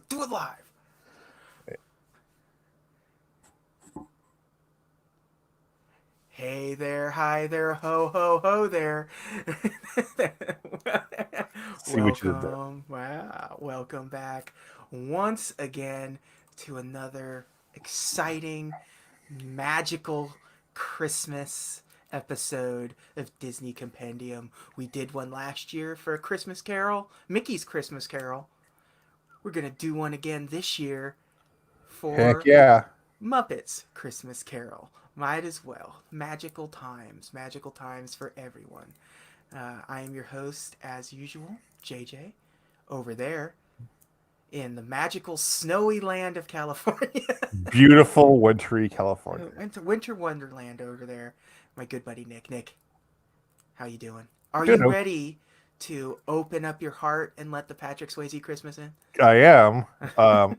Do it live. Hey there, hi there, ho ho ho there. See what you did there. Welcome, wow, welcome back once again to another exciting, magical Christmas episode of Disney Compendium. We did one last year for a Christmas Carol, Mickey's Christmas Carol. We're gonna do one again this year Heck for yeah. Muppets Christmas Carol. Might as well. Magical times for everyone. I am your host, as usual, JJ, over there in the magical snowy land of California. Beautiful wintry California. Winter Wonderland over there. My good buddy Nick. Nick, how you doing? Are Good. you ready to open up your heart and let the Patrick Swayze Christmas in? I am. Um,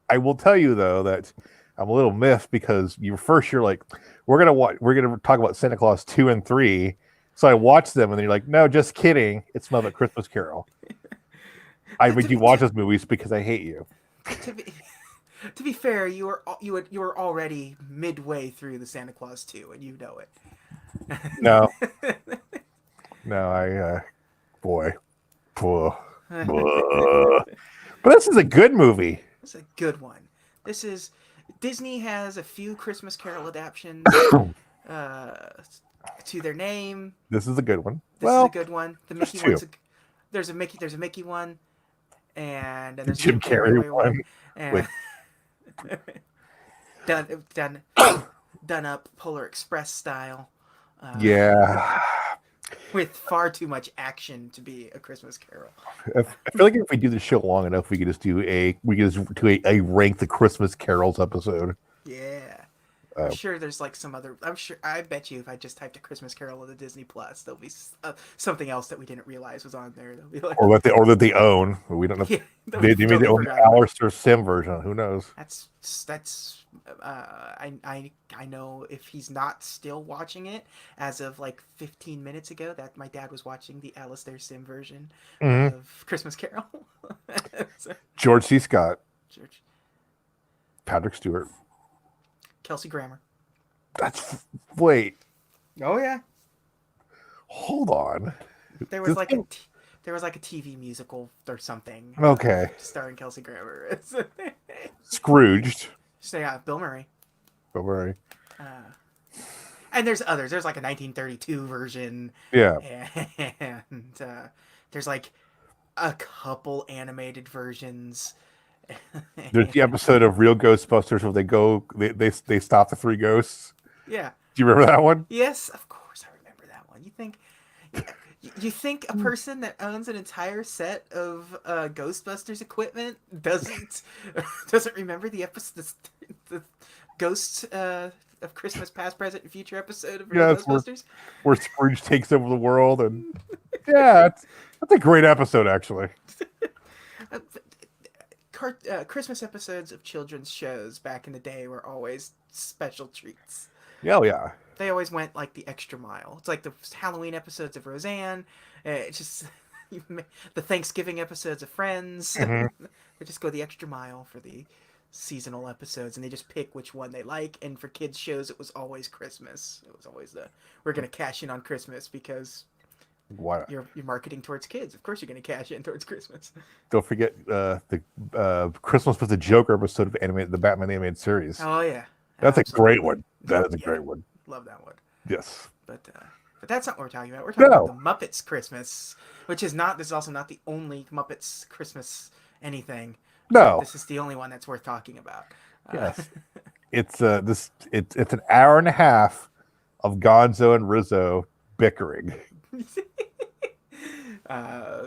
I will tell you though that I'm a little miffed because you're like, we're gonna talk about Santa Claus 2 and 3. So I watched them and then you're like, no, just kidding. It's Muppet Christmas Carol. I to, made to, you be, watch to, those movies because I hate you. to be to be fair, you were already midway through the Santa Claus 2, and you know No, it. no, boy, Buh. Buh. But this is a good movie. It's a good one. This is Disney has a few Christmas Carol adaptations uh, to their name. This is a good one. This is a Well, good one. The there's Mickey two. one's there's a Mickey one, and then The there's a Jim Jim Carrey Carrey one one, and with done done up Polar Express style. Uh, yeah. with far too much action to be a Christmas Carol. I feel like if we do the show long enough, we could just do a rank the Christmas carols episode. Yeah. I'm Uh, sure there's like some other. I'm sure. I bet you if I just typed a Christmas Carol on the Disney Plus, there'll be something else that we didn't realize was on there. They'll be like, or that they own. We don't know. yeah, that we They made totally their own forgot about. Alistair Sim version. Who knows? That's. I know if he's not still watching it as of like 15 minutes ago that my dad was watching the Alistair Sim version Hmm. of Christmas Carol. So, George C. Scott, George, Patrick Stewart. Kelsey Grammer. That's wait. Oh yeah, Hold on. there was This like a thing, there was like a TV musical or something okay. starring Kelsey Grammer. Scrooged. So yeah, Bill Murray. Don't worry. Uh, and there's others. There's like a 1932 version, Yeah. and there's like a couple animated versions. There's the And episode of Real Ghostbusters where they stop the three ghosts. yeah, Do you remember that one? yes, of course I remember that one. You think a person that owns an entire set of Ghostbusters equipment doesn't remember the episode, the Ghosts of Christmas Past, Present, and Future episode of Real Yeah, it's Ghostbusters? where Scrooge takes over the world, and yeah, that's a great episode actually. Uh, Christmas episodes of children's shows back in the day were always special treats. Yeah, oh, yeah. They always went like the extra mile. It's like the Halloween episodes of Roseanne. It's just the Thanksgiving episodes of Friends. Hmm. They just go the extra mile for the seasonal episodes, and they just pick which one they like. And for kids shows, it was always Christmas. It was always the we're gonna cash in on Christmas because Why? you're marketing towards kids. Of course, you're gonna cash in towards Christmas. Don't forget the Christmas with the Joker episode of the Batman animated series. Oh yeah, That's a great absolutely. one. That is a Yeah, great one. love that one. Yes. But that's not what we're talking about. We're talking about the No. Muppets Christmas, which is not. This is also not the only Muppets Christmas anything, but No. this is the only one that's worth talking about. Uh, Yes. It's an hour and a half of Gonzo and Rizzo bickering.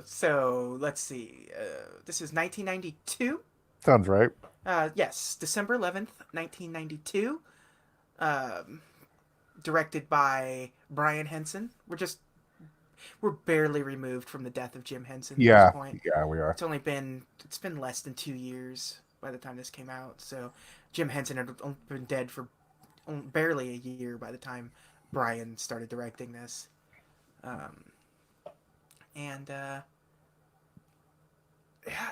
so let's see. This is 1992. Sounds right. Yes, December 11th, 1992. Um, directed by Brian Henson. We're barely removed from the death of Jim Henson at this Yeah. point. Yeah, we are. It's been less than 2 years by the time this came out. So Jim Henson had been dead for barely a year by the time Brian started directing this. Um, and yeah,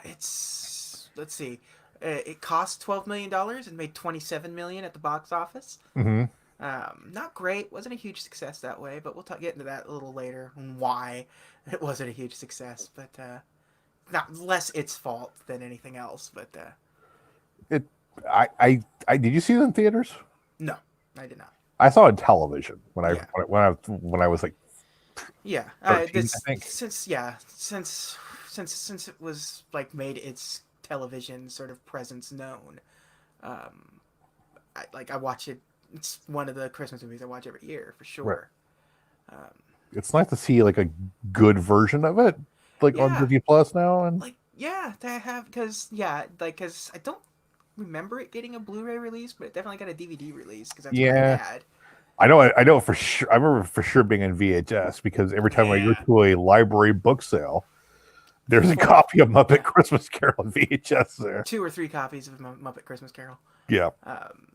it's let's see, it cost $12 million and made 27 million at the box office. Hmm. Not great. Wasn't a huge success that way, but we'll get into that a little later and why it wasn't a huge success. But not less its fault than anything else. But It. I did you see it in theaters? no, I did not. I saw it on television Yeah, when I was like yeah. 13, I This think. since it was like made its television sort of presence known. Um, I watch it. It's one of the Christmas movies I watch every year for Right. sure. Um, It's nice to see like a good version of it, like on yeah, Disney Plus now. And like yeah, to have because I don't remember it getting a Blu-ray release, but it definitely got a DVD release because that's what I yeah, had. I know for sure. I remember for sure being in VHS because every time I go Yeah, to a library book sale, there's a full copy of Muppet yeah, Christmas Carol in VHS there. 2 or 3 copies of Muppet Christmas Carol. Yeah, Um,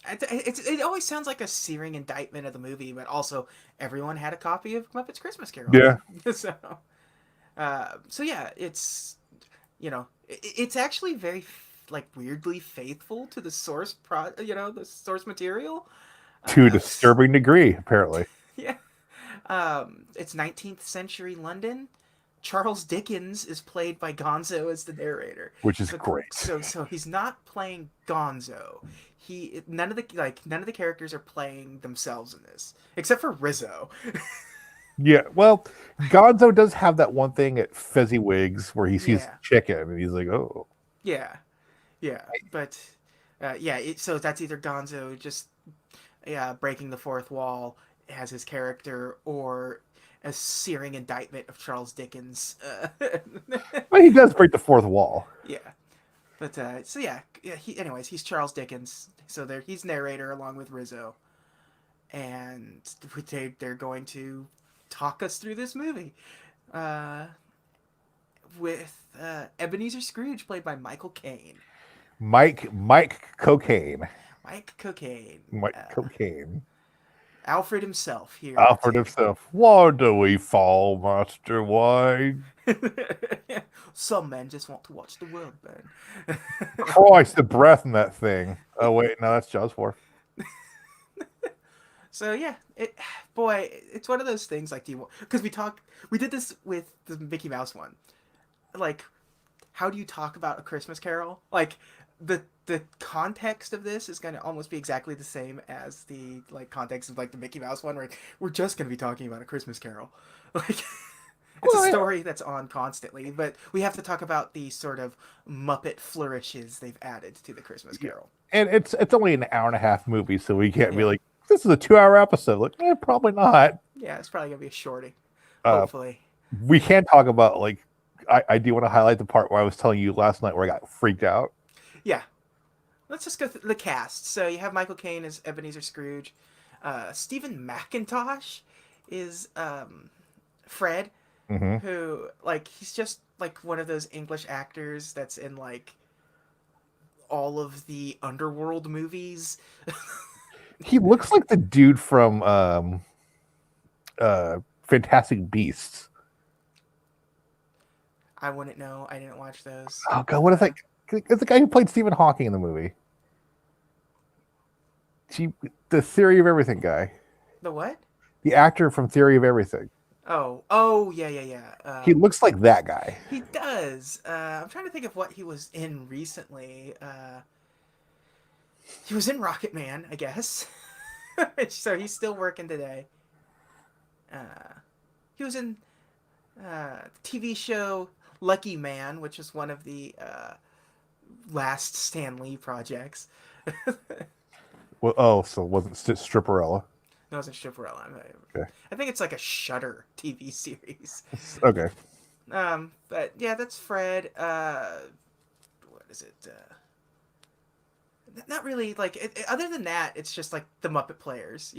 it always sounds like a searing indictment of the movie, but also everyone had a copy of Muppet's Christmas Carol. yeah. so, so yeah, it's actually very like weirdly faithful to the the source material. To a Uh, disturbing degree, apparently, yeah, it's 19th century London. Charles Dickens is played by Gonzo as the narrator. which is So great. so he's not playing Gonzo. He none of the characters are playing themselves in this except for Rizzo. Yeah, well, Gonzo does have that one thing at Fezziwigs where he sees Yeah. chicken and he's like, "Oh, Yeah. Yeah. But yeah, so that's either Gonzo just breaking the fourth wall as his character or a searing indictment of Charles Dickens. well, he does break the fourth wall." Yeah. But so yeah. Anyways, he's Charles Dickens. So he's narrator along with Rizzo, and they're going to talk us through this movie uh, with Ebenezer Scrooge, played by Michael Caine. Mike Cocaine, Mike Cocaine, Mike Cocaine, Alfred himself here Alfred too. himself. Why do we fall, Master? Why? Some men just want to watch the world burn. Christ, the breath in that thing. Oh wait, no, that's Jaws 4. So yeah, it's one of those things like do you because we did this with the Mickey Mouse one. Like, how do you talk about a Christmas Carol? Like the context of this is going to almost be exactly the same as the like context of like the Mickey Mouse one, where we're just going to be talking about a Christmas Carol. Like, it's a Well, story that's on constantly, but we have to talk about the sort of Muppet flourishes they've added to the Christmas yeah. Carol. And it's only an hour and a half movie, so we can't be Yeah, like, this is a 2 hour episode. Like, probably not. yeah, it's probably gonna be a shorty. Uh, Hopefully, we can talk about like I do want to highlight the part where I was telling you last night where I got freaked out. yeah. Let's just go through the cast. So you have Michael Caine as Ebenezer Scrooge. Stephen McIntosh is Fred, Hmm. who like he's just like one of those English actors that's in like all of the underworld movies. He looks like the dude from Fantastic Beasts. I wouldn't know. I didn't watch those. Oh god, what is that? It's the guy who played Stephen Hawking in the movie. She, the Theory of Everything guy, The what? the actor from Theory of Everything. Oh, yeah. He looks like that guy. He does. I'm trying to think of what he was in recently. He was in Rocket Man, I guess. So he's still working today. He was in TV show Lucky Man, which is one of the last Stan Lee projects. Well, oh, so it wasn't Stripperella. No, it's a Stripperella. Okay, I think it's like a Shudder TV series. okay. But yeah, that's Fred. What is it? Not really like other than that, it's just like the Muppet Players.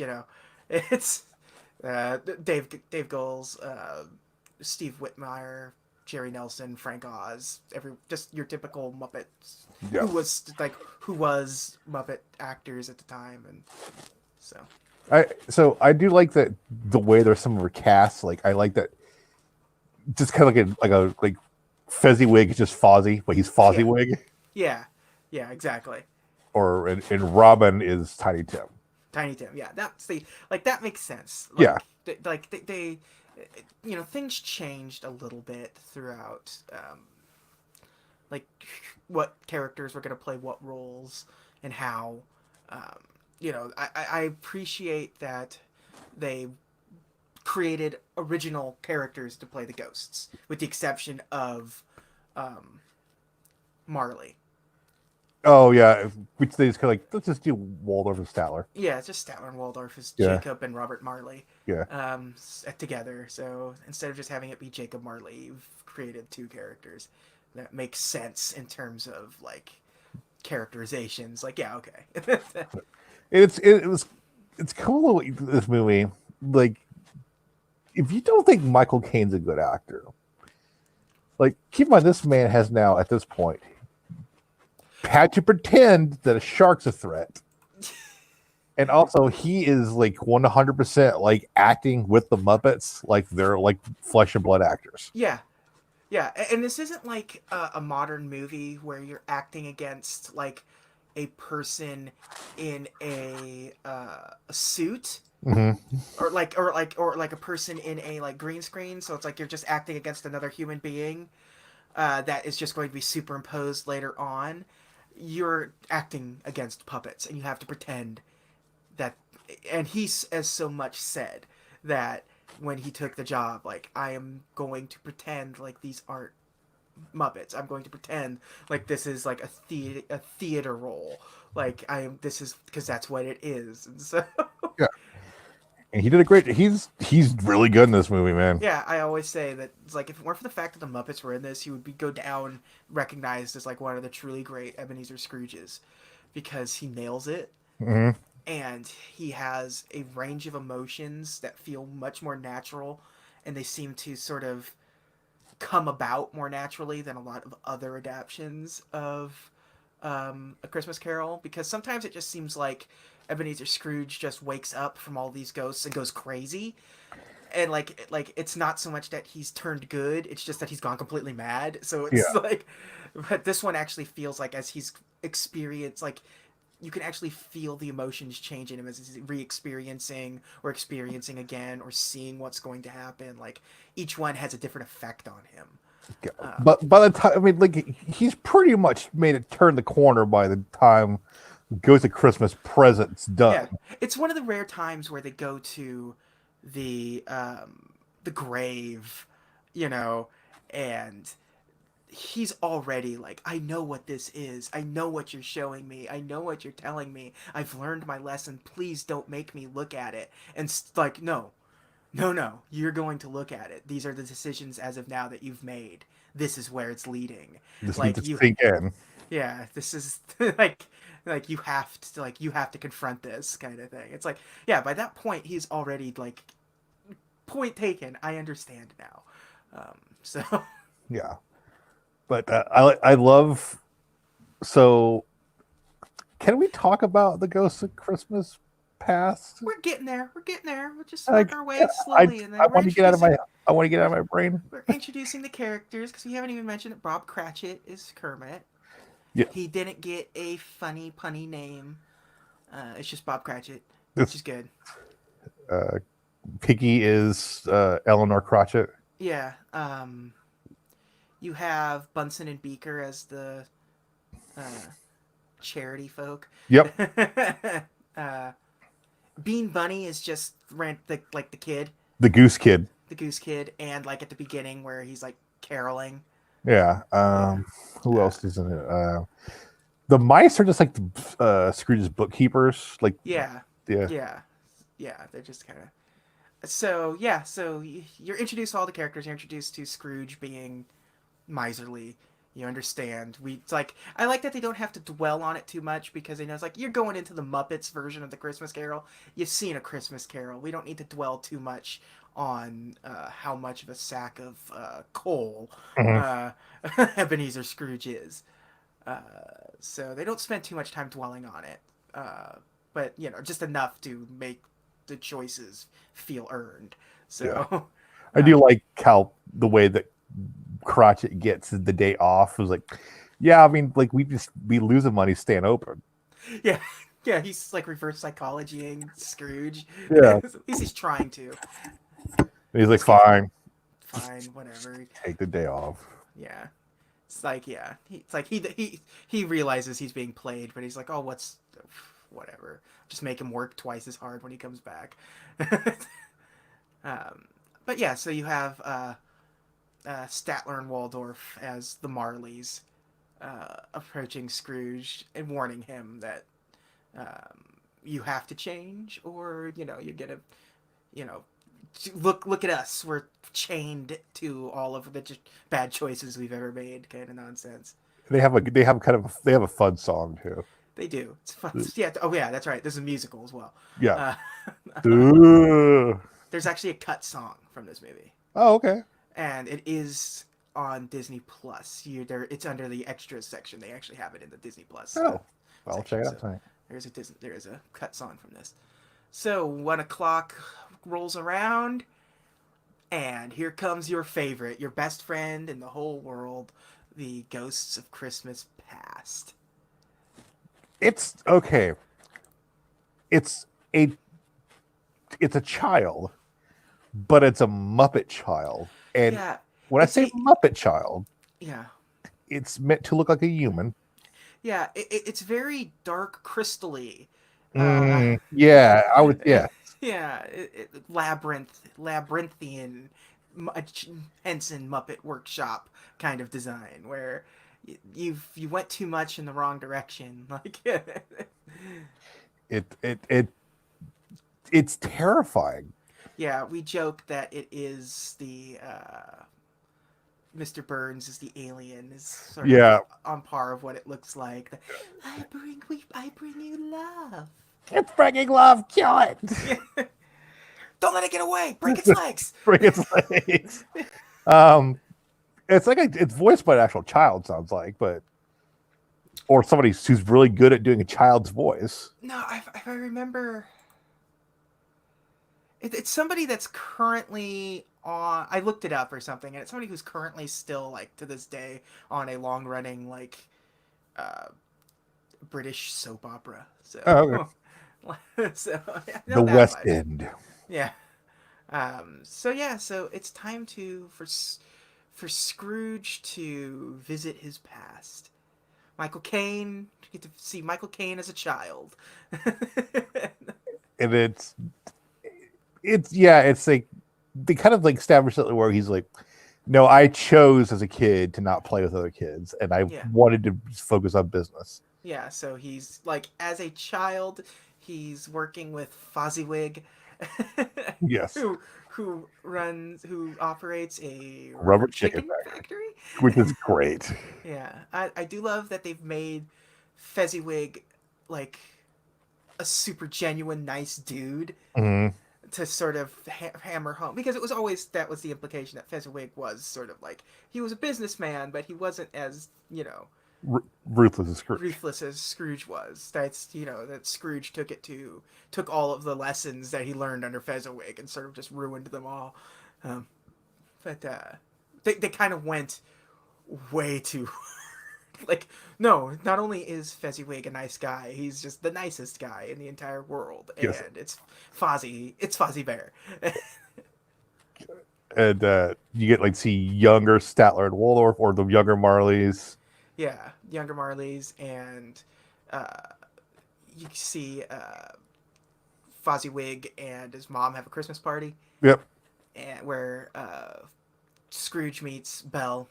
It's Dave Goelz, Steve Whitmire, Jerry Nelson, Frank Oz, just your typical Muppets Yeah. who was Muppet actors at the time, and so I do like that the way there's some of her casts. Like I like that, just kind of like Fezziwig is just Fozzie, but he's Yeah, Fozziewig. yeah, yeah, exactly. Or and Robin is Tiny Tim. Tiny Tim. Yeah, that's the like that makes sense. Yeah. They you know, things changed a little bit throughout. Like what characters were going to play what roles and how. Um, you know, I appreciate that they created original characters to play the ghosts, with the exception of um, Marley. Oh yeah, which they just kind of like let's just do Waldorf and Statler. Yeah, it's just Statler and Waldorf as Yeah, Jacob and Robert Marley yeah, together. So instead of just having it be Jacob Marley, you've created two characters that make sense in terms of like characterizations. Like, yeah, okay. it was it's cool this movie. Like, if you don't think Michael Caine's a good actor, like keep in mind this man has now at this point had to pretend that a shark's a threat. And also, he is like 100% like acting with the Muppets, like they're like flesh and blood actors. Yeah, yeah, and this isn't like a modern movie where you're acting against like a person in a suit, Mm-hmm. or like a person in a like green screen. So it's like you're just acting against another human being that is just going to be superimposed later on. You're acting against puppets, and you have to pretend that. And he's as so much said that when he took the job, like, I am going to pretend like these aren't Muppets. I'm going to pretend like this is like a theater role. Like, I am. This is because that's what it is. And so Yeah, and he did a great. He's really good in this movie, man. yeah, I always say that it's like if it weren't for the fact that the Muppets were in this, he would go down recognized as like one of the truly great Ebenezer Scrooges, because he nails it, Mm-hmm. and he has a range of emotions that feel much more natural, and they seem to sort of come about more naturally than a lot of other adaptations of A Christmas Carol, because sometimes it just seems like Ebenezer Scrooge just wakes up from all these ghosts and goes crazy, and like it's not so much that he's turned good, it's just that he's gone completely mad. So Yeah, it's like, but this one actually feels like as he's experienced, like you can actually feel the emotions change in him as he's re-experiencing or experiencing again or seeing what's going to happen. Like each one has a different effect on him. yeah. um, But by the time, I mean, like he's pretty much made it turn the corner by the time Goes to Christmas Present's yeah, done. it's one of the rare times where they go to the grave, you know, and he's already like, I know what this is. I know what you're showing me. I know what you're telling me. I've learned my lesson. Please don't make me look at it. And like, no, no, no. You're going to look at it. These are the decisions as of now that you've made. This is where it's leading. This needs Like to you, sink in. yeah. This is like you have to confront this kind of thing. It's like, yeah. By that point, he's already like, point taken. I understand now. So Yeah, but I love. So, can we talk about the Ghosts of Christmas Past? we're getting there. We're getting there. We'll just Like, work our yeah, way slowly, and I then want to get out of my brain. we're introducing the characters, because we haven't even mentioned that Bob Cratchit is Kermit. Yeah, He didn't get a funny punny name. It's just Bob Cratchit, which this is good. Piggy is Eleanor Crotchet. Yeah. You have Bunsen and Beaker as the uh, charity folk. Yep, uh, Bean Bunny is just like the kid, the Goose Kid. the goose kid, and like at the beginning where he's like caroling. Yeah. Yeah. Who Uh, else is in it? The mice are just like the Scrooge's bookkeepers. Like, yeah. yeah, Yeah. Yeah. They're just kind of. So yeah. So you're introduced to all the characters. You're introduced to Scrooge being miserly. You understand. It's like, I like that they don't have to dwell on it too much, because they know it's like you're going into the Muppets version of the Christmas Carol. You've seen A Christmas Carol. We don't need to dwell too much on how much of a sack of coal mhm, uh, Ebenezer Scrooge is. Uh, so they don't spend too much time dwelling on it. But you know, just enough to make the choices feel earned. yeah. So I do like how the way that Cratchit gets the day off. It was like, yeah, I mean, like we just be losing money staying open. Yeah, yeah, he's like reverse psychologying Scrooge. Yeah. At least he's trying to. And he's like, Just kidding. fine, just Fine, whatever. take the day off. Yeah, it's like yeah, it's like he realizes he's being played, but he's like, oh, whatever. Just make him work twice as hard when he comes back. um, but yeah, so you have Statler and Waldorf as the Marleys approaching Scrooge and warning him that you have to change, or you're gonna you know look at us. We're chained to all of the bad choices we've ever made. Kind of nonsense. They have a fun song too. They do. It's fun. Yeah. Oh yeah, that's right. There's a musical as well. Yeah. Uh, Ugh. there's actually a cut song from this movie, Oh, okay. and it is on Disney Plus. It's under the extras section. They actually have it in the Disney Plus Oh, I'll check section. it So out tonight. there is a cut song from this. So 1 o'clock rolls around, and here comes your favorite, your best friend in the whole world, the Ghosts of Christmas Past. It's okay. It's a it's a child, but it's a Muppet child. And Yeah, when I say Muppet child, yeah, it's meant to look like a human. yeah. It's very dark, crystally. Yeah, I would. Yeah, Yeah, labyrinthian, Henson Muppet Workshop kind of design where you went too much in the wrong direction. Like, it it's terrifying. yeah, we joke that it is the Mr. Burns is the alien is sort of Yeah, on par of what it looks like. I bring you love. it's bringing love. Kill it. Yeah. Don't let it get away. Break its legs. Bring its legs. Um, it's like it's voiced by an actual child. Sounds like, but or somebody who's really good at doing a child's voice. No, I remember. It's somebody that's currently on. I looked it up or something, and it's somebody who's currently still, like, to this day, on a long running, like, uh, British soap opera. So, Oh, okay. so I know The that West much. End. Yeah. So yeah. So it's time for Scrooge to visit his past. Michael Caine. You get to see Michael Caine as a child. And it's like they kind of like establish it where he's like, no, I chose as a kid to not play with other kids, and I Yeah. wanted to focus on business. Yeah, so he's like as a child, he's working with Fozziwig, Yes, who operates a rubber rubber chicken chicken factory. which is great. Yeah, I do love that they've made Fezziwig like a super genuine nice dude Mhm. to sort of hammer home, because it was always that was the implication that Fezziwig was sort of like he was a businessman, but he wasn't as Ruthless as Scrooge. ruthless as Scrooge was. That's that Scrooge took all of the lessons that he learned under Fezziwig and sort of just ruined them all. Um, but they kind of went way too like, no, not only is Fezziwig a nice guy, he's just the nicest guy in the entire world, Yes, and it's Fozzie Bear. and you get like see younger Statler and Waldorf or the younger Marleys. Yeah, younger Marleys, and uh, you see Fozziwig and his mom have a Christmas party, Yep. and where Scrooge meets Belle,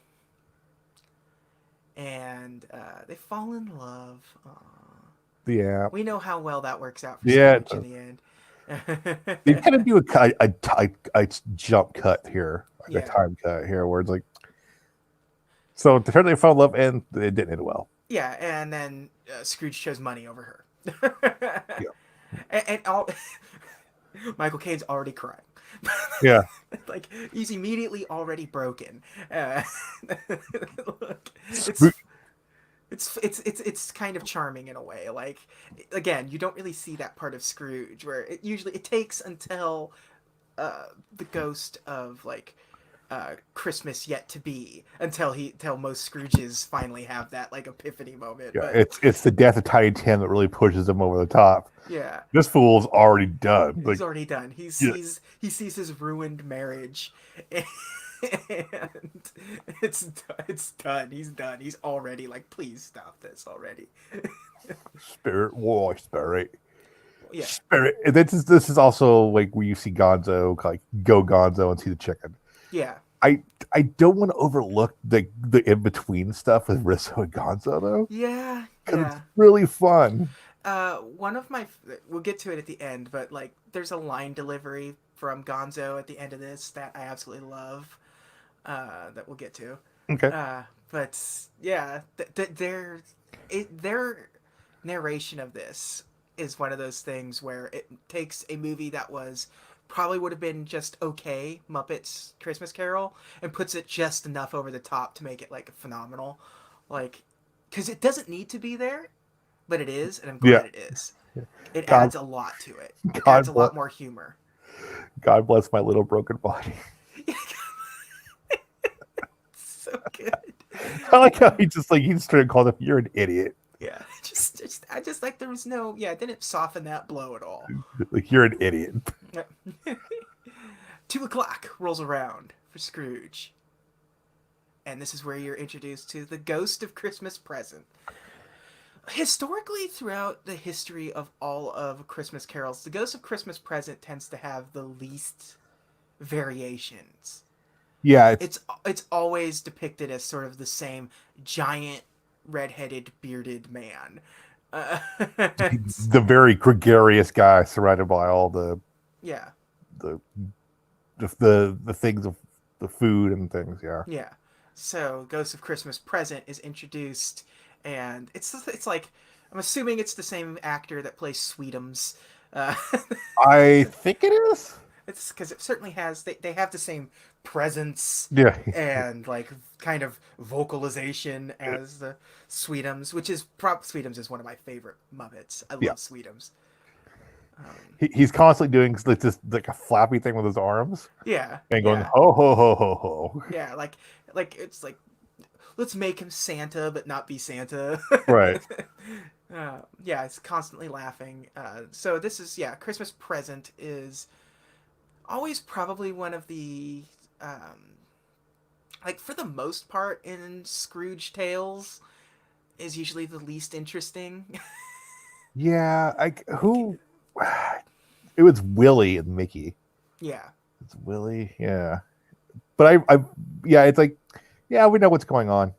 and they fall in love. Aww. Yeah. We know how well that works out for Yeah. Scrooge in the end. They kind of do a jump cut here, like a Yeah. time cut here, where it's like, so apparently they fell in love and it didn't end well. Yeah, and then Scrooge chose money over her. Yeah. And all Michael Caine's already crying. Yeah. Like he's immediately already broken. Look, it's kind of charming in a way. Like again, you don't really see that part of Scrooge where it takes until the ghost of like Christmas yet to be until most Scrooges finally have that like epiphany moment. Yeah, But it's the death of Tiny Tim that really pushes him over the top. yeah, This fool's already done. he's Like, already done. yeah, He sees his ruined marriage, and it's it's done. He's done. He's already like, please stop this already. spirit war, spirit. Yeah, Spirit. And this is also like where you see Gonzo, like go Gonzo and see the chicken. yeah, I I don't want to overlook the in between stuff with Rizzo and Gonzo though, yeah, because it's yeah. really fun. One of my we'll get to it at the end, but like there's a line delivery from Gonzo at the end of this that I absolutely love. That we'll get to. Okay. But yeah, their narration of this is one of those things where it takes a movie that was probably would have been just okay, Muppets Christmas Carol, and puts it just enough over the top to make it like phenomenal, like because it doesn't need to be there, but it is, and I'm Yeah. glad it is. It God, adds a lot to it. It adds God a bless, lot more humor. God bless my little broken body. So good. I like how he just like he just started calling him, "You're an idiot." Yeah, I just like there was no, yeah, it didn't soften that blow at all. Like you're an idiot. 2 o'clock rolls around for Scrooge, and this is where you're introduced to the Ghost of Christmas Present. Historically, throughout the history of all of Christmas carols, the Ghost of Christmas Present tends to have the least variations. Yeah, It's always depicted as sort of the same giant red-headed bearded man. Uh, the very gregarious guy surrounded by all yeah, the the things of the food and things. Yeah, yeah. So Ghost of Christmas Present is introduced, and it's like I'm assuming it's the same actor that plays Sweetums. Uh, I think it is. it's because it certainly has they have the same presence Yeah, and like kind of vocalization as the Sweetums, which is Sweetums is one of my favorite Muppets. I yeah. love Sweetums. He's constantly doing like this like a flappy thing with his arms Yeah, and going yeah, ho ho ho ho ho. yeah. Like it's like let's make him Santa but not be Santa. Right. Yeah, it's constantly laughing. So this is yeah, Christmas Present is always probably one of the like for the most part in Scrooge tales is usually the least interesting. Yeah, I who it was Willie and Mickey. Yeah, It's Willie. Yeah, but I yeah, it's like yeah, we know what's going on.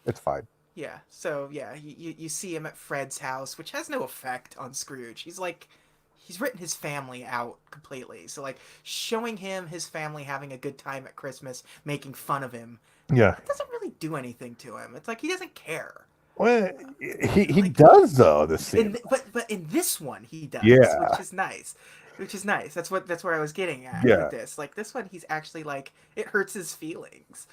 It's fine. yeah. So yeah, you see him at Fred's house, which has no effect on Scrooge. He's like he's written his family out completely. So like showing him his family having a good time at Christmas, making fun of him, Yeah. it doesn't really do anything to him. It's like he doesn't care. Well, he Like does though. This scene. but in this one he does, which Yeah. is nice. Which is nice. That's where I was getting at with Yeah. this. Like this one he's actually like it hurts his feelings.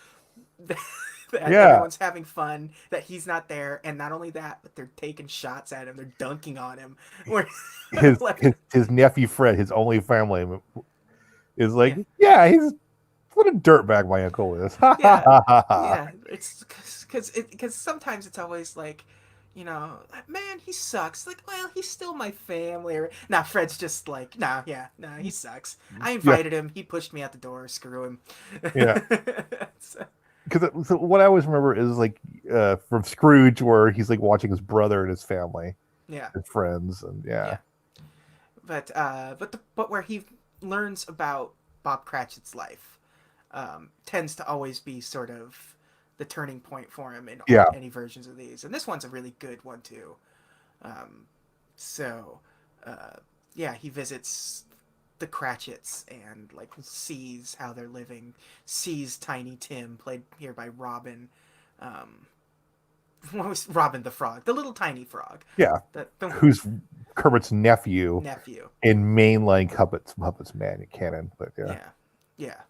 that Yeah. everyone's having fun, that he's not there, and not only that, but they're taking shots at him, they're dunking on him. Where His like, his nephew Fred, his only family, is like, yeah, yeah, he's what a dirtbag my uncle is. Ha ha yeah, ha ha ha. yeah. It's because sometimes it's always like, you know, man, he sucks. Like, well, he's still my family. Or, nah, Fred's just like, nah, yeah, nah, he sucks. I Yeah. invited him. He pushed me out the door. Screw him. Yeah. So, Because so what I always remember is like from Scrooge, where he's like watching his brother and his family yeah, and friends, and yeah, yeah. But where he learns about Bob Cratchit's life tends to always be sort of the turning point for him in yeah, any versions of these, and this one's a really good one too. Um, so, uh, yeah, he visits the Cratchits and like sees how they're living, sees Tiny Tim, played here by Robin. Um, what was Robin the Frog, the little tiny frog, yeah. the Who's Kermit's nephew nephew. in mainline Muppets man canon? But yeah, Yeah, yeah.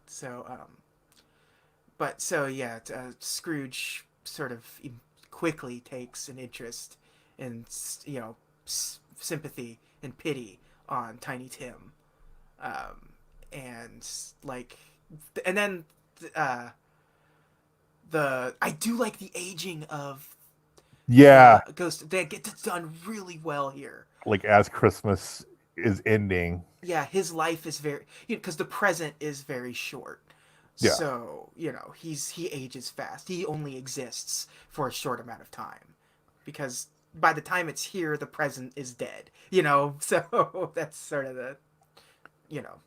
So, but so yeah, Scrooge sort of quickly takes an interest in sympathy and pity on Tiny Tim, and like And then uh, the I do like the aging of Yeah, the ghost. That gets done really well here. like as Christmas is ending. Yeah, his life is very, because the present is very short. Yeah, So he ages fast. He only exists for a short amount of time, because by the time it's here, the present is dead. So that's sort of the you know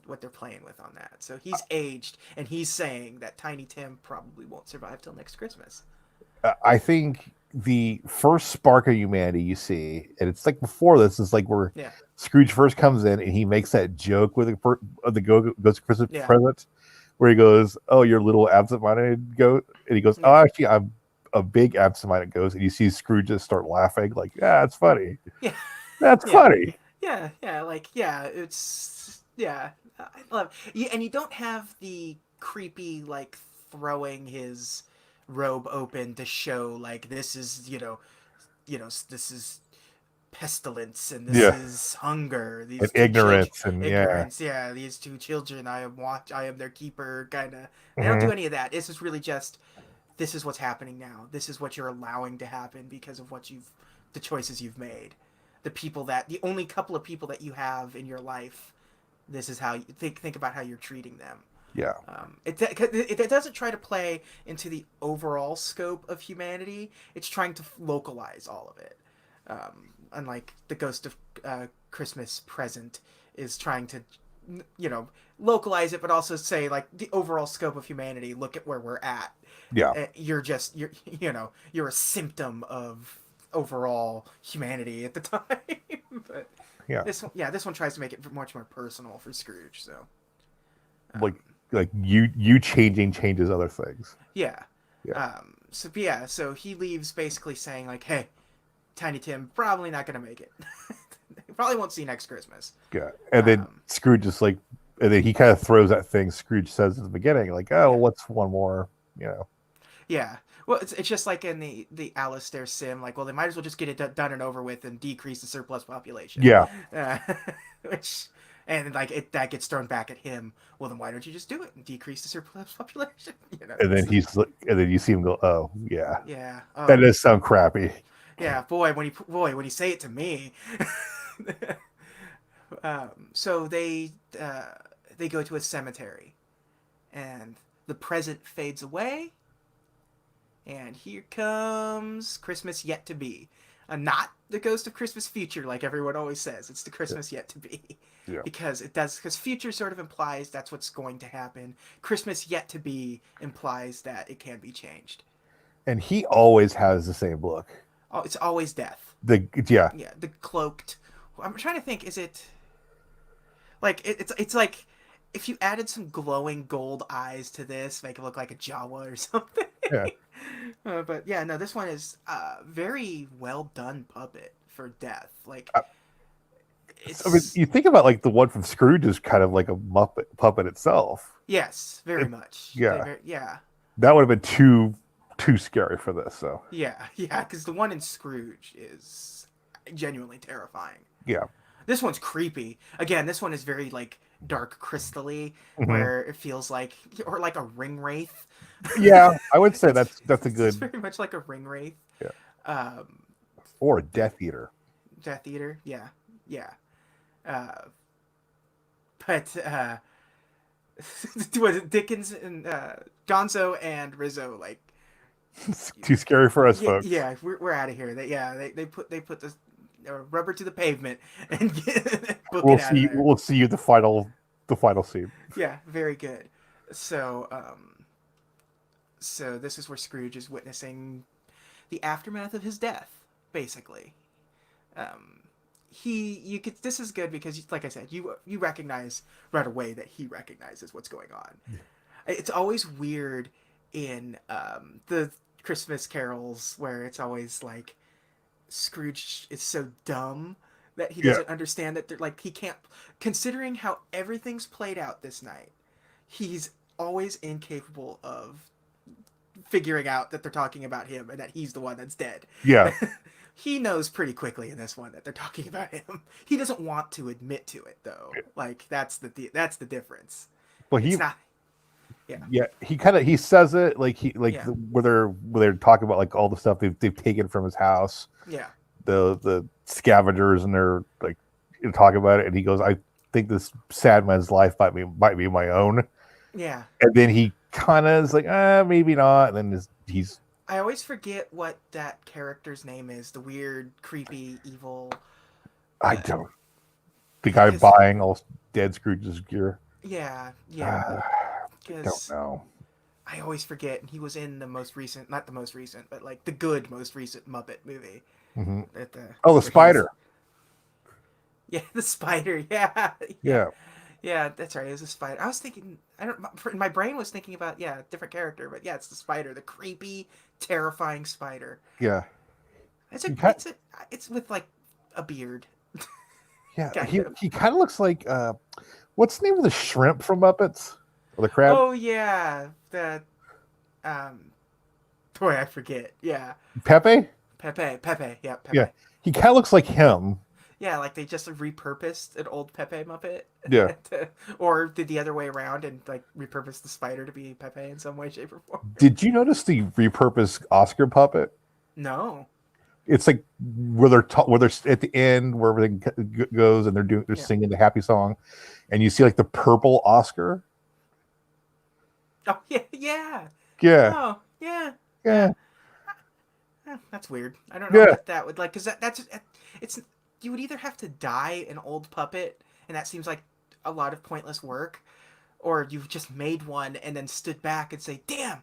what they're playing with on that. So he's aged, and he's saying that Tiny Tim probably won't survive till next Christmas. I think the first spark of humanity you see, and it's like before this, is like where Yeah, Scrooge first comes in and he makes that joke with the Ghost Christmas yeah, present, where he goes, "Oh, you're a little absent-minded goat," and he goes, "Oh, yeah, actually, I'm a big absent-minded ghost," and you see Scrooge just start laughing, like, "Yeah, it's funny. yeah, That's yeah, funny." yeah. Like, yeah, it's yeah. I love. Yeah, and you don't have the creepy, like, throwing his robe open to show, like, this is this is pestilence, and this Yeah, is hunger. and These two children, ignorance, and yeah, ignorance. Yeah, these two children. I am their keeper. Kind of. They don't do hmm any of that. This is really just, this is what's happening now. This is what you're allowing to happen because of the choices you've made. The only couple of people that you have in your life. This is how you think about how you're treating them. yeah, It doesn't try to play into the overall scope of humanity. It's trying to localize all of it. Unlike the Ghost of Christmas Present is trying to, you know, localize it, but also say, like, the overall scope of humanity. Look at where we're at. yeah, You're a symptom of overall humanity at the time. But yeah. this one tries to make it much more personal for Scrooge. So Like, um, you changing changes other things. yeah. Yeah, So he leaves basically saying, like, "Hey, Tiny Tim probably not gonna make it. Probably won't see next Christmas." yeah. And then Um, Scrooge just like, and then he kind of throws that thing Scrooge says at the beginning, like, "Oh, yeah, well, what's one more?" You know. yeah. Well, it's just like in the Alistair sim, like, well, they might as well just get it done and over with and decrease the surplus population, Yeah, uh, which and like that gets thrown back at him. Well, then why don't you just do it and decrease the surplus population? and then It's he's like, and then you see him go, "Oh, yeah, yeah. that Oh, does sound crappy." yeah. Boy, when you say it to me. So they go to a cemetery, and the present fades away, and here comes Christmas yet to be. Not the Ghost of Christmas Future, like everyone always says. It's the Yeah, Christmas yet to be, yeah. because future sort of implies that's what's going to happen. Christmas yet to be implies that it can be changed. And he always has the same look. Oh, it's always death. Yeah, Yeah, the cloaked. I'm trying to think. Is it like it's like if you added some glowing gold eyes to this, make it look like a Jawa or something. yeah. But yeah, no, this one is very well done puppet for death. Like, I, I mean, it's you think about like the one from Scrooge is kind of like a Muppet puppet itself. yes, very It, much. yeah, Yeah, that would have been too scary for this. So yeah, because the one in Scrooge is genuinely terrifying. yeah, This one's creepy. Again, this one is very, like, dark crystally, hmm where it feels like, or like a ring wraith. yeah. I would say it's, that's a it's good, very much like a ring wraith. yeah, Um, or a Death Eater. Death Eater, yeah, yeah. Uh, but was it Dickens and Gonzo and Rizzo, like, It's too scary for us yeah, folks. yeah, we're out of here. They put this rubber to the pavement and book it out of there. We'll see you the final scene. Yeah, very good. So, so this is where Scrooge is witnessing the aftermath of his death, basically. Um, you could. This is good because, like I said, you recognize right away that he recognizes what's going on. It's always weird in the Christmas carols where it's always like Scrooge is so dumb that he Yeah, doesn't understand that they're like he can't, considering how everything's played out this night. He's always incapable of figuring out that they're talking about him and that he's the one that's dead. yeah. He knows pretty quickly in this one that they're talking about him. He doesn't want to admit to it though. Like that's the difference. Well, It's not. Yeah, Yeah, he says it like yeah, where they're talking about like all the stuff they've taken from his house, yeah, the scavengers, and they're like talking about it, and he goes, "I think this sad man's life might be my own," yeah. and then he kind of is like, maybe not, and then he's I always forget what that character's name is. The weird, creepy, evil. I don't the guy Because buying all dead Scrooge's gear. yeah, yeah. Uh, don't Because know. I always forget. He was in the most recent, not the most recent, but like the good most recent Muppet movie. Hmm. That the Oh, the where he's spider. yeah the spider. Yeah, yeah, Yeah, yeah. That's right. It was a spider. I was thinking. I don't. My brain was thinking about different character, but yeah, it's the spider, the creepy, terrifying spider. yeah. It's a. He kind, It's a. It's with like a beard, yeah. kind He of. he kind of looks like what's the name of the shrimp from Muppets? Or the crab? Oh yeah, the um. Boy, I forget. Yeah, Pepe? Pepe. Pepe. Yeah, Yeah. Pepe. He kind of looks like him. Yeah, like they just repurposed an old Pepe Muppet, Yeah. or did the other way around and like repurposed the spider to be Pepe in some way, shape, or form. Did you notice the repurposed Oscar puppet? No. It's like where they're at the end where everything goes and they're Yeah. singing the happy song, and you see like the purple Oscar. Oh yeah, yeah. Yeah. Oh yeah, yeah. Yeah. That's weird. I don't know Yeah. what that would like because that's it's you would either have to dye an old puppet and that seems like a lot of pointless work, or you've just made one and then stood back and say, "Damn,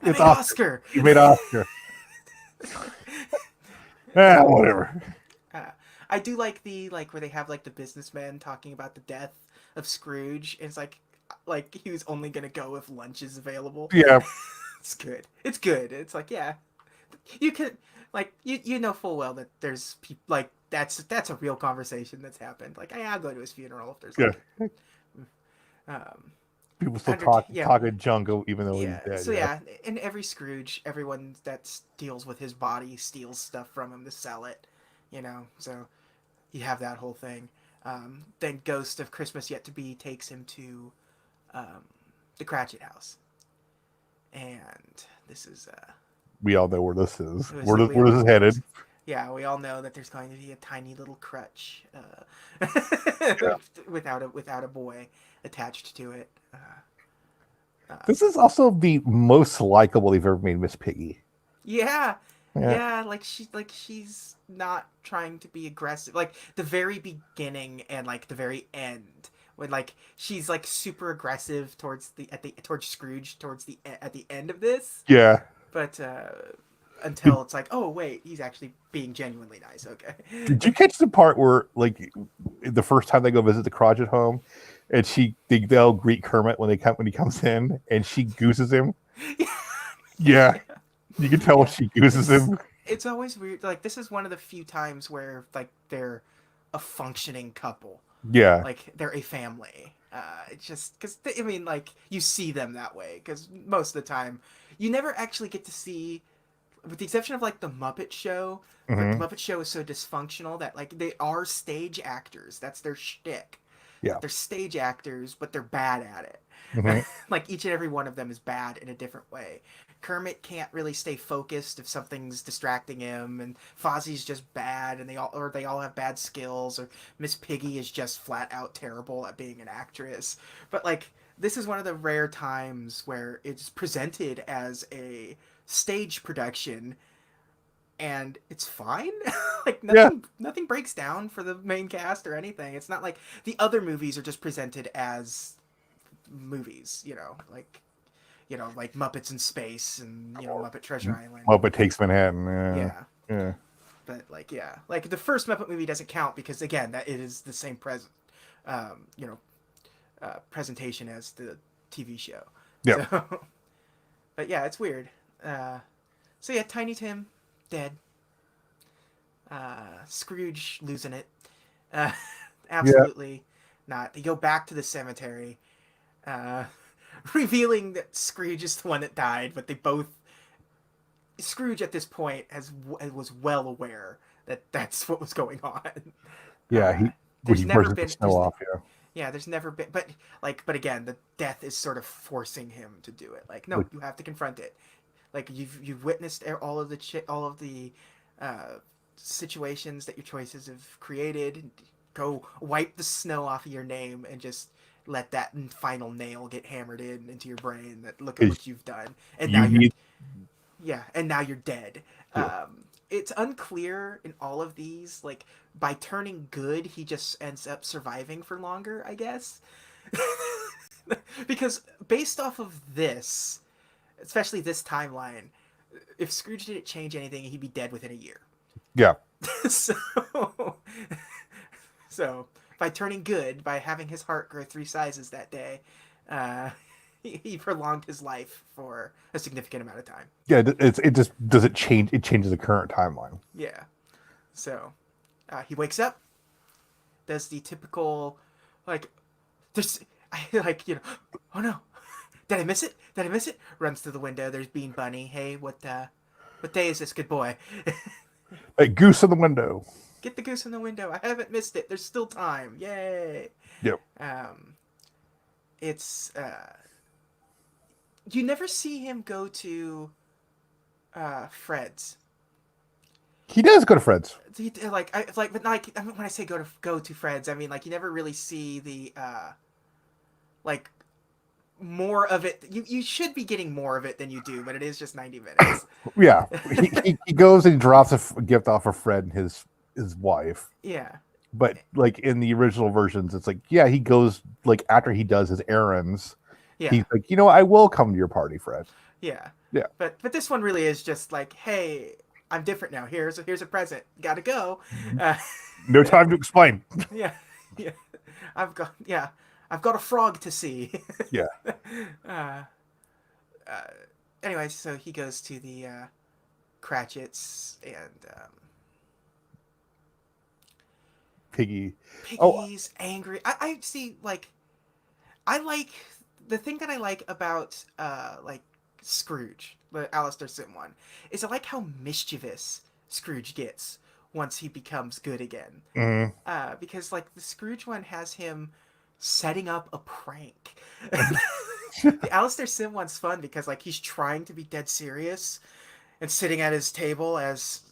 I It's made Oscar. Oscar." You made Oscar. Whatever. Uh, I do like the like where they have like the businessman talking about the death of Scrooge. And it's like he was only gonna go if lunch is available. Yeah. It's good. It's good. It's like yeah, you can like you know full well that there's people like that's a real conversation that's happened. Like yeah, I'll go to his funeral if there's Yeah. like um People still under yeah talking junk even though he's yeah. dead. So Yeah. yeah, in every Scrooge, everyone that deals with his body steals stuff from him to sell it. You know, so you have that whole thing. Then Ghost of Christmas Yet to Be takes him to um, the Cratchit house, and this is We all know where this is. we Where all this is know where headed. this. Yeah, we all know that there's going to be a tiny little crutch Yeah. without a boy attached to it. This is also the most likable they've ever made Miss Piggy. Yeah, Yeah. yeah, like she's not trying to be aggressive. Like the very beginning and like the very end, when like she's like super aggressive towards Scrooge towards the at the end of this, Yeah. but Did, until it's like, oh wait, he's actually being genuinely nice. Okay. did you catch the part where like the first time they go visit the Crodget home and they'll greet Kermit when he comes in and she gooses him? Yeah. Yeah, You can tell yeah. she gooses It's him. it's always weird. Like this is one of the few times where like they're a functioning couple. Yeah. Like they're a family. It's just because I mean, like you see them that way because most of the time you never actually get to see, with the exception of like the Muppet Show. But the Hmm. Muppet Show is so dysfunctional that like they are stage actors. That's their shtick. Yeah. Like they're stage actors, but they're bad at it. Hmm. Like each and every one of them is bad in a different way. Kermit can't really stay focused if something's distracting him, and Fozzie's just bad, and they all have bad skills, or Miss Piggy is just flat out terrible at being an actress. But like this is one of the rare times where it's presented as a stage production and it's fine. Like Yeah. nothing breaks down for the main cast or anything. It's not like the other movies are just presented as movies, like Muppets in Space and Muppet Treasure Island. Muppet Takes Manhattan. Yeah. Yeah, Yeah. but like yeah, like the first Muppet movie doesn't count because again that it is the same um, you know, presentation as the TV show. Yeah. So, but yeah, it's weird. So yeah, Tiny Tim dead. Scrooge losing it. Uh, Yeah. absolutely not. They go back to the cemetery, uh, revealing that Scrooge is the one that died, but they both. Scrooge at this point was well aware that that's what was going on. Yeah. Uh, When there's he never brushes the been snow off. Yeah. Yeah, there's never been, but again, the death is sort of forcing him to do it. Like, no, Which you have to confront it. Like you've witnessed all of the uh, situations that your choices have created. Go wipe the snow off of your name and just let that final nail get hammered into your brain. That look at is what you've done, and now you you're need and now you're dead. yeah. It's unclear in all of these. Like by turning good, he just ends up surviving for longer, I guess. Because based off of this, especially this timeline, if Scrooge didn't change anything, he'd be dead within a year. Yeah. so, so by turning good, by having his heart grow 3 sizes that day, uh, he prolonged his life for a significant amount of time. Yeah, it just does it change it changes the current timeline. Yeah. So he wakes up, does the typical, like, there's, like, oh no, did I miss it? Did I miss it? Runs to the window. There's Bean Bunny. Hey, what day is this, good boy? Like goose in the window. Get the goose in the window. I haven't missed it. There's still time. Yay. Yep. Um, it's you never see him go to Fred's. He does go to Fred's. But like I mean, when I say go to Fred's, I mean like you never really see the like more of it. You should be getting more of it than you do, but it is just 90 minutes. Yeah. He goes and he drops a gift off of Fred and his wife. Yeah, But like in the original versions, it's like, yeah, he goes like after he does his errands, yeah, he's like, I will come to your party, Fred. yeah. Yeah. But this one really is just like, hey, I'm different now. Here's a present. Gotta go. Uh, No time to explain. yeah, yeah. I've got a frog to see. Yeah. uh, uh, anyway, so he goes to the Cratchits and Piggy. Oh, Piggy's angry. I see. Like, I like the thing that I like about like Scrooge, the Alistair Sim one, is I like how mischievous Scrooge gets once he becomes good again. mm, Because like the Scrooge one has him setting up a prank. The Alistair Sim one's fun because like he's trying to be dead serious and sitting at his table as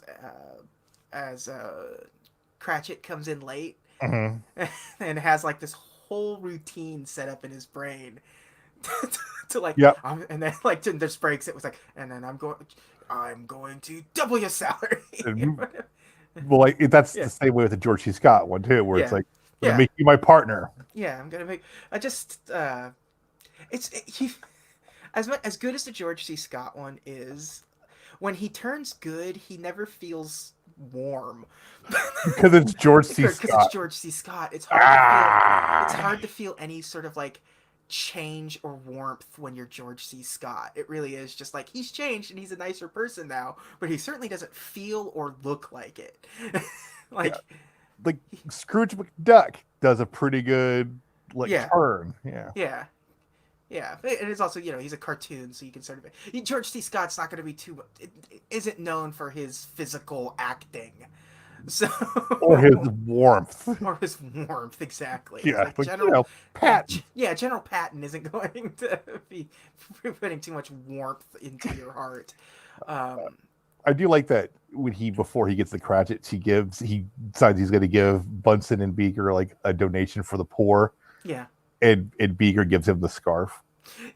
Cratchit comes in late mhm. and has like this whole routine set up in his brain to like Yep. and then like to just breaks it was like and then I'm going to double your salary. And, well, like that's Yeah, the same way with the George C. Scott one too, where it's yeah, like, I'm gonna yeah, make you my partner. yeah. I'm gonna make. I just he as good as the George C. Scott one is. When he turns good, he never feels warm. Because it's George C. Because it's Scott. George C. Scott. It's Ah, hard to feel any sort of like change or warmth when you're George C. Scott. It really is just like he's changed and he's a nicer person now, but he certainly doesn't feel or look like it. yeah. like Like Scrooge McDuck does a pretty good like yeah, turn. Yeah. yeah. Yeah, and it's also he's a cartoon, so you can sort of George C. Scott's not going to be too it isn't known for his physical acting, so Or his warmth. or his warmth exactly. It's Yeah. like Like, General Patton. yeah, General Patton isn't going to be putting too much warmth into your heart. Um, I do like that when before he gets the Cratchits, he decides he's gonna give Bunsen and Beaker like a donation for the poor. yeah, And Beaker gives him the scarf.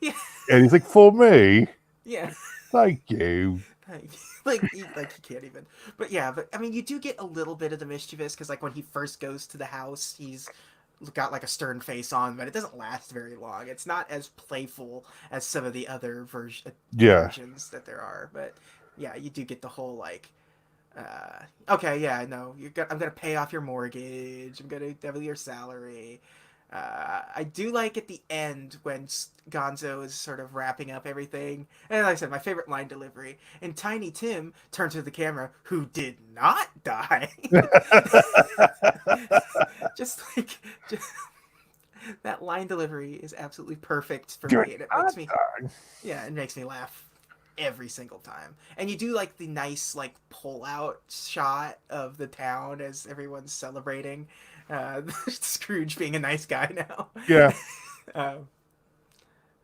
yeah, And he's like, for me, yeah. thank you. Like he can't even. But yeah, but I mean, you do get a little bit of the mischievous because like when he first goes to the house, he's got like a stern face on, but it doesn't last very long. It's not as playful as some of the other Yeah. versions that there are. But yeah, you do get the whole like, okay, yeah, no, I'm gonna pay off your mortgage. I'm gonna double your salary. I do like at the end when Gonzo is sort of wrapping up everything, and like I said, my favorite line delivery. And Tiny Tim turns to the camera, who did not die. just like just, that line delivery is absolutely perfect for You're me, and it makes not me done. yeah, it makes me laugh every single time. And you do like the nice like pull out shot of the town as everyone's celebrating. Scrooge being a nice guy now. Yeah, um,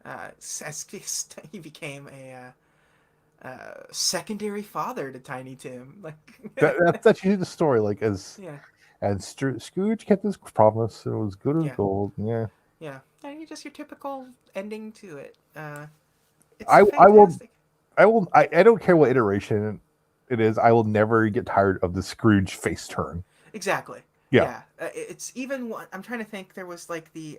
as he became a secondary father to Tiny Tim. Like, that's usually the story. Like yeah, as Scrooge kept his promise, it was good as yeah, gold. Yeah, yeah. And just your typical ending to it. It's I will fantastic. I don't care what iteration it is. I will never get tired of the Scrooge face turn. Exactly. Yeah. Yeah. It's even one. I'm trying to think. There was like the.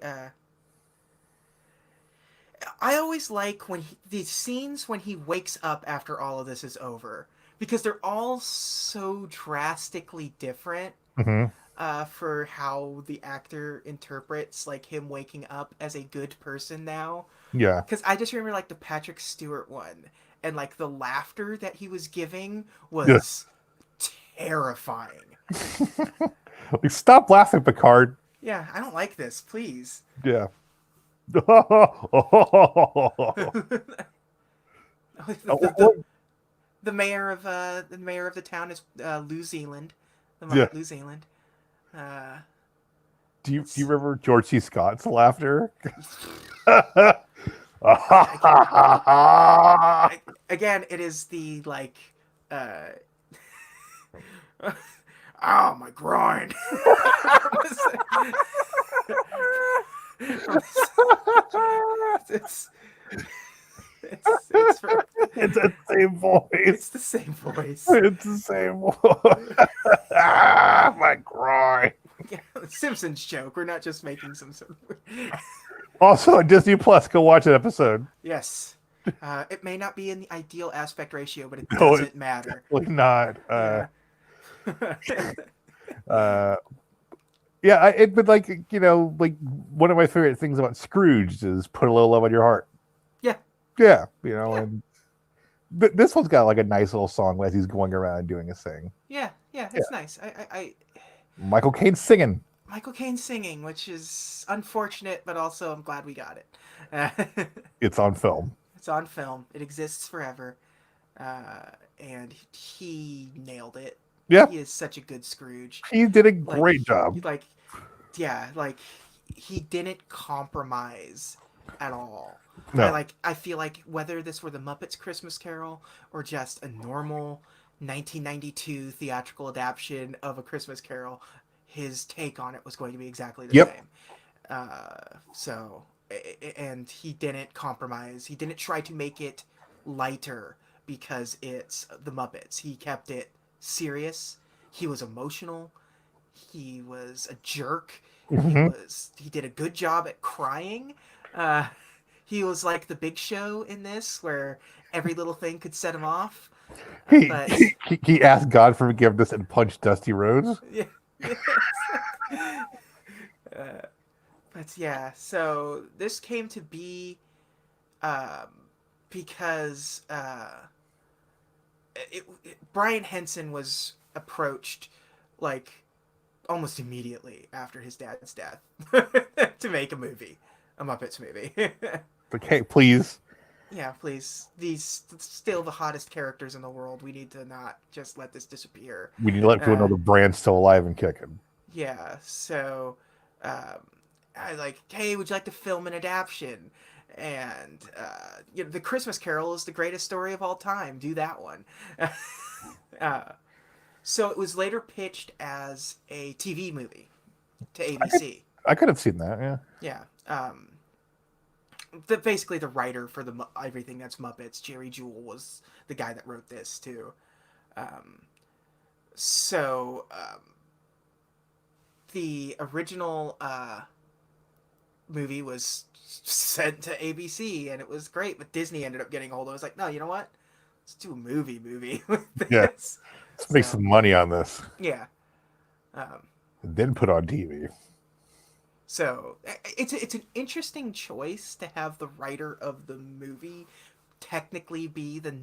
I always like when the scenes when he wakes up after all of this is over because they're all so drastically different Hmm. for how the actor interprets like him waking up as a good person now. Yeah. Because I just remember like the Patrick Stewart one and like the laughter that he was giving Yeah. was terrifying. Like, stop laughing, Picard. Yeah, I don't like this. Please. Yeah. the, What- the mayor of the town is New Zealand, the yeah. Muppet New Zealand. Uh, Do you it's remember George C. Scott's laughter? I can't, again. It is the like, uh, oh my groin. From it's it's from It's the same voice. it's the same voice. It's the same voice. Ah, my groin. Yeah, the Simpsons joke. We're not just making some sort of. Also, on Disney Plus, go watch an episode. Yes. It may not be in the ideal aspect ratio, but it No, it's doesn't matter. definitely not. Yeah. Uh, yeah, but like like one of my favorite things about Scrooge is put a little love on your heart. Yeah. Yeah, Yeah. and this one's got like a nice little song as he's going around and doing his thing. Yeah. Yeah. Yeah, It's nice. Michael Caine singing. Michael Caine singing, which is unfortunate, but also I'm glad we got it. It's on film. It's on film. It exists forever. And he nailed it. Yeah, He is such a good Scrooge. he did a Like, great job. like, yeah, like he didn't compromise at all. No, I feel like whether this were the Muppets Christmas Carol or just a normal 1992 theatrical adaptation of A Christmas Carol, his take on it was going to be exactly the yep. same. So, and he didn't compromise. He didn't try to make it lighter because it's the Muppets. He kept it serious. He was emotional. He was a jerk. Hmm. He did a good job at crying. Uh, he was like the Big Show in this, where every little thing could set him off. He, But he asked God for forgiveness and punched Dusty Rhodes. yeah, yes. uh, but yeah, so this came to be um, because Brian Henson was approached like almost immediately after his dad's death to make a Muppets movie. Okay, please. Yeah, please. These still the hottest characters in the world. We need to not just let this disappear. We need to let people know Uh, the brand's still alive and kicking. yeah, so I like, hey, would you like to film an adaptation? And the Christmas Carol is the greatest story of all time. Do that one. uh, so it was later pitched as a TV movie to ABC. I could have seen that. Yeah. Yeah. Basically the writer for the everything that's Muppets, Jerry Jewell, was the guy that wrote this too. Um, so the original movie was sent to ABC and it was great, but Disney ended up getting a hold of it. I was like, no, you know what? Let's do a movie with Yeah. this. Let's make So some money on this. yeah. Um, And then put on TV. so it's an interesting choice to have the writer of the movie technically be the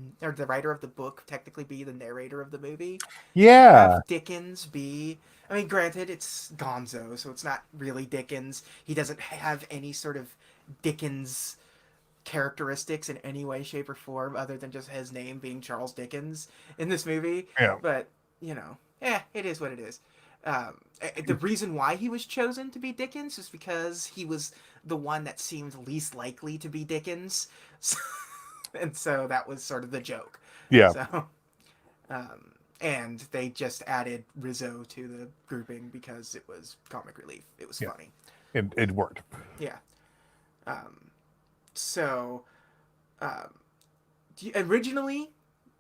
writer of the book technically be the narrator of the movie. Yeah. Have Dickens be. I mean, granted, it's Gonzo, so it's not really Dickens. He doesn't have any sort of Dickens characteristics in any way, shape, or form other than just his name being Charles Dickens in this movie. Yeah. But it is what it is. The reason why he was chosen to be Dickens is because he was the one that seemed least likely to be Dickens, and so that was sort of the joke. Yeah. So, and they just added Rizzo to the grouping because it was comic relief. It was Yeah. funny. It worked. Yeah. So, um, originally,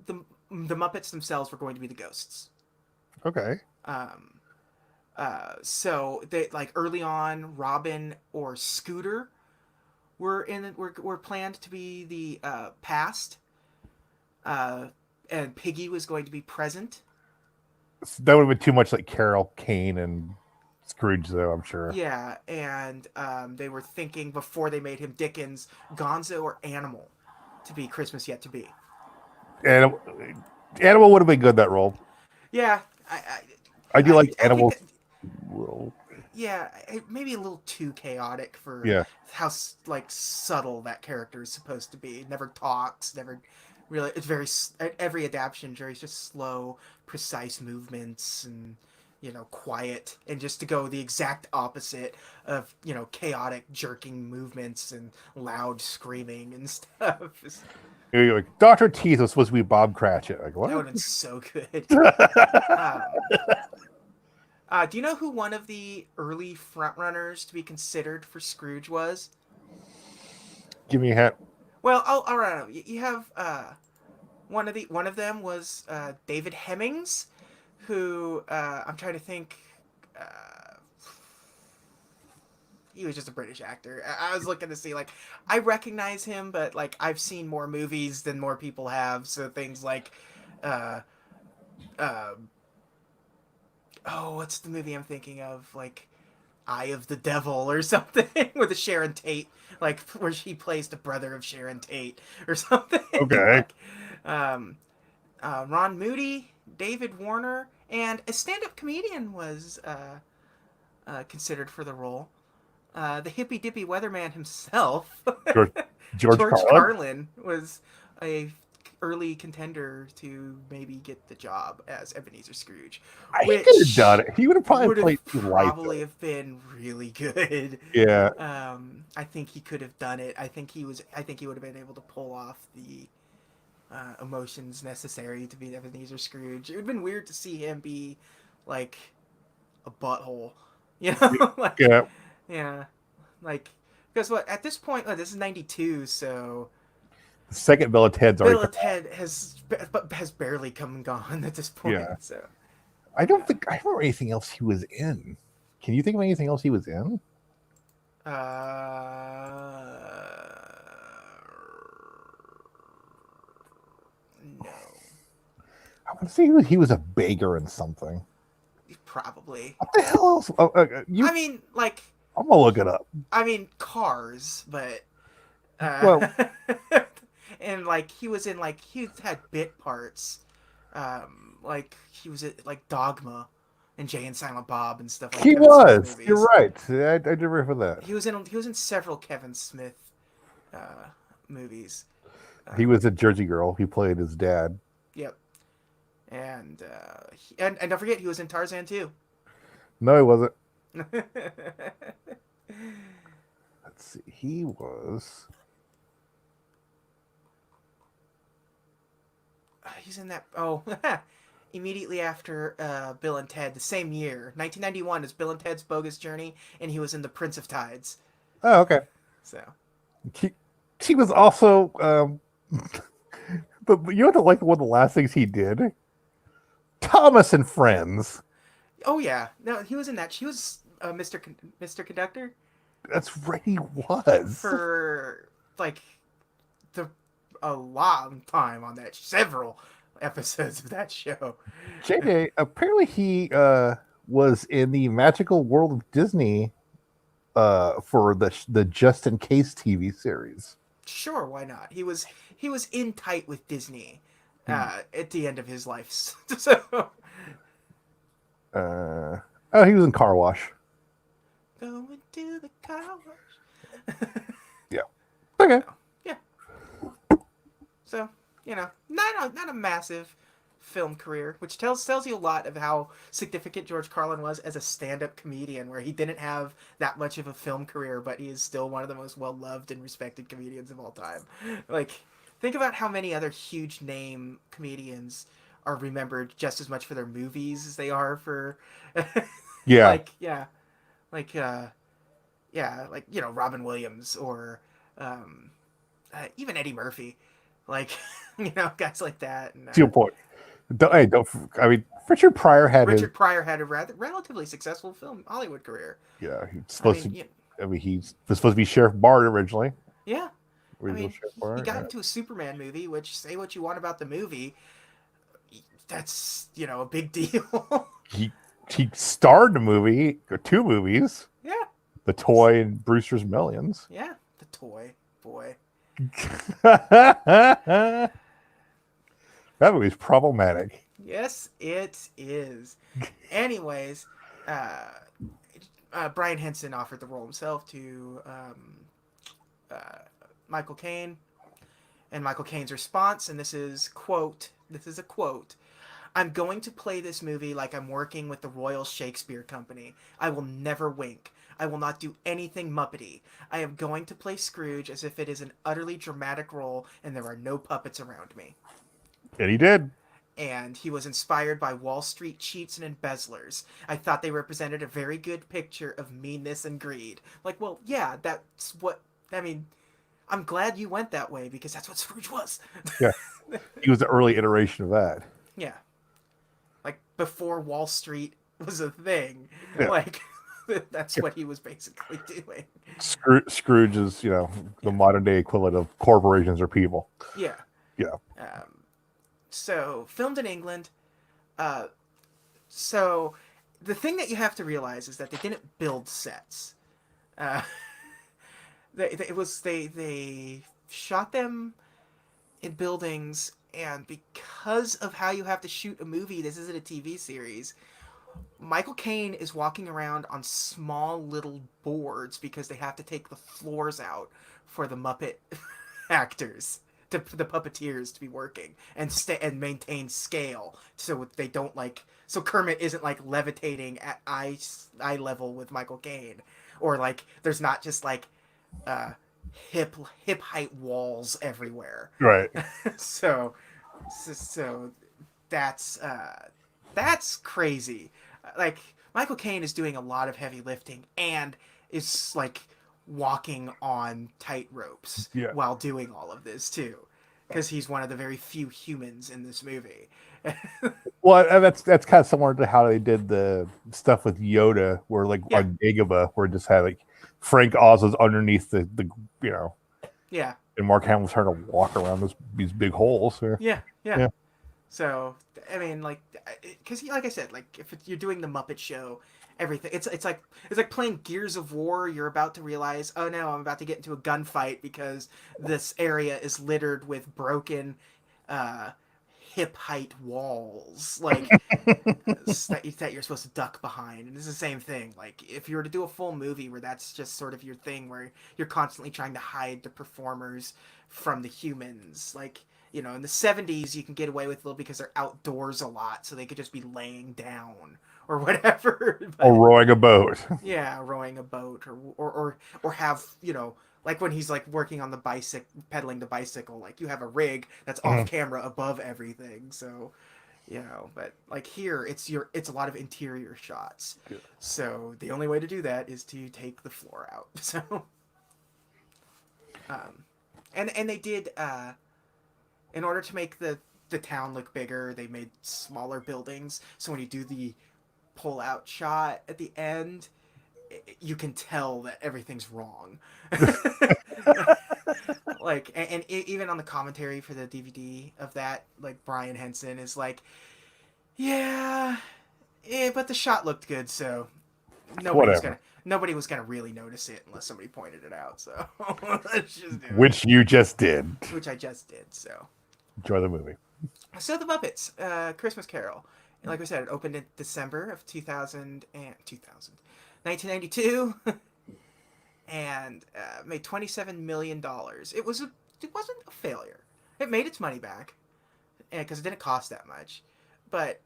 the Muppets themselves were going to be the ghosts. Okay. So they like early on, Robin or Scooter were planned to be the past, uh, and Piggy was going to be present. That would have been too much like Carol, Kane, and Scrooge, though, I'm sure. Yeah, and they were thinking before they made him Dickens, Gonzo or Animal to be Christmas Yet to Be. Animal, Animal would have been good that role. Yeah, I do like I think Animal's that, role. yeah, maybe a little too chaotic for Yeah. how like subtle that character is supposed to be. Never talks, never really. It's very every adaptation. Jerry's just slow, precise movements and quiet, and just to go the exact opposite of chaotic jerking movements and loud screaming and stuff. You're like, Dr. Teeth was supposed to be Bob Cratchit. Like, That would what? have been so good. Um, do you know who one of the early frontrunners to be considered for Scrooge was? Give me a hint. Well, I'll run out. You have one of them was David Hemmings, who I'm trying to think. He was just a British actor. I was looking to see like I recognize him, but like I've seen more movies than more people have. So things like, uh, uh, oh, what's the movie I'm thinking of? Like Eye of the Devil or something with a Sharon Tate, like where she plays the brother of Sharon Tate or something. Okay. Like um, Ron Moody, David Warner, and a stand-up comedian was considered for the role. The hippy dippy weatherman himself, George, George George Carlin. Carlin, was a early contender to maybe get the job as Ebenezer Scrooge, He could have which done it. He would have probably would played have too light, probably have been really good. Yeah. I think he could have done it. I think he was. I think he would have been able to pull off the emotions necessary to be Ebenezer Scrooge. It would have been weird to see him be like a butthole, like Yeah. yeah, like because what at this point, this is '92, so The second Bill and Ted's already Bill and come out. Ted has barely come and gone at this point. Yeah. So I don't think I remember anything else he was in. Can you think of anything else he was in? no, I want to say he was a beggar in something. probably. What the hell else? Oh, I mean, like, I'm gonna look it up. I mean, Cars, but Well, and like he was in like he had bit parts, like he was at like Dogma, and Jay and Silent Bob and stuff like he Kevin Smith was. You're movies. right. I did remember that. He was in several Kevin Smith movies. He was a Jersey Girl. He played his dad. Yep, and and don't forget he was in Tarzan too. No, he wasn't. Let's see. He was. He's in that. Oh, immediately after Bill and Ted, the same year, 1991, is Bill and Ted's Bogus Journey, and he was in The Prince of Tides. Oh, okay. So, He was also. But you know what? Like one of the last things he did. Thomas and Friends. oh yeah, no, he was in that. She was Mr. Conductor That's right. He was. for like the a long time on that, several episodes of that show. JJ. Apparently, he was in the Magical World of Disney. For the Just in Case TV series. Sure, why not? He was in tight with Disney at the end of his life. So Oh, he was in Car Wash. going to the car wash. Yeah. Okay. Yeah. not a massive film career, which tells you a lot of how significant George Carlin was as a stand-up comedian, where he didn't have that much of a film career, but he is still one of the most well-loved and respected comedians of all time. Like, think about how many other huge name comedians are remembered just as much for their movies as they are for Yeah. like like like Robin Williams or um, even Eddie Murphy, like guys like that. And To your point. Hey, don't. I mean, Richard Pryor had his. Richard Pryor had a rather relatively successful film Hollywood career. Yeah, he's I supposed mean, to. I mean, he's was supposed to be Sheriff Bart originally. yeah. I Original mean, Sheriff he Bart. got Yeah. into a Superman movie, which say what you want about the movie, that's a big deal. He he starred in a movie or two movies, Yeah, The Toy and Brewster's Millions. yeah. The toy boy. That movie's problematic. Yes, it is. Anyways, uh, Brian Henson offered the role himself to uh, Michael Caine, and Michael Caine's response, and this is a quote. I'm going to play this movie like I'm working with the Royal Shakespeare Company. I will never wink. I will not do anything Muppety. I am going to play Scrooge as if it is an utterly dramatic role and there are no puppets around me. And he did. And he was inspired by Wall Street cheats and embezzlers. I thought they represented a very good picture of meanness and greed. Like, well, yeah, that's what. I mean, I'm glad you went that way because that's what Scrooge was. Yeah. He was the early iteration of that. Yeah, like before Wall Street was a thing. Yeah. Like that's what he was basically doing. Scrooge is, the Yeah, modern day equivalent of corporations or people. yeah. Yeah. Um, so filmed in England. Uh, so the thing that you have to realize is that they didn't build sets. Uh, they shot them in buildings, and because of how you have to shoot a movie, this isn't a TV series. Michael Caine is walking around on small little boards because they have to take the floors out for the Muppet actors, for the puppeteers to be working and stay and maintain scale, so they don't so Kermit isn't like levitating at eye level with Michael Caine, or like there's not just like uh, hip height walls everywhere. Right. so so that's crazy. Like Michael Caine is doing a lot of heavy lifting and is like walking on tight ropes Yeah. while doing all of this too, because he's one of the very few humans in this movie. Well, and that's kind of similar to how they did the stuff with Yoda, where like Yeah, on Dagobah, where it just had like Frank Oz was underneath the you know, yeah, and Mark Hamill's trying to walk around these big holes. Yeah. yeah, yeah. Yeah. So I mean, like, because like I said, like if you're doing the Muppet Show, everything it's like playing Gears of War. You're about to realize, oh no, I'm about to get into a gunfight because this area is littered with broken, uh, hip height walls, like that you're supposed to duck behind. And it's the same thing. Like if you were to do a full movie where that's just sort of your thing, where you're constantly trying to hide the performers from the humans, like in the 70s you can get away with a little because they're outdoors a lot, so they could just be laying down or whatever. Or But rowing a boat. yeah, rowing a boat or have like when he's like working on the bicycle, pedaling the bicycle, like you have a rig that's off Mhm. camera above everything. So but like here it's a lot of interior shots, Yeah. so the only way to do that is to take the floor out. So um and they did in order to make the town look bigger, they made smaller buildings, so when you do the pull out shot at the end, you can tell that everything's wrong. Like and even on the commentary for the DVD of that, like Brian Henson is like, yeah, but the shot looked good, so nobody was Whatever. gonna nobody was gonna really notice it unless somebody pointed it out. So let's just do it, Which you just did. which I just did. So Enjoy the movie. the Muppets Christmas Carol, and like I said, it opened in December of 1992, and made $27 million. It wasn't a failure. It made its money back, because it didn't cost that much, but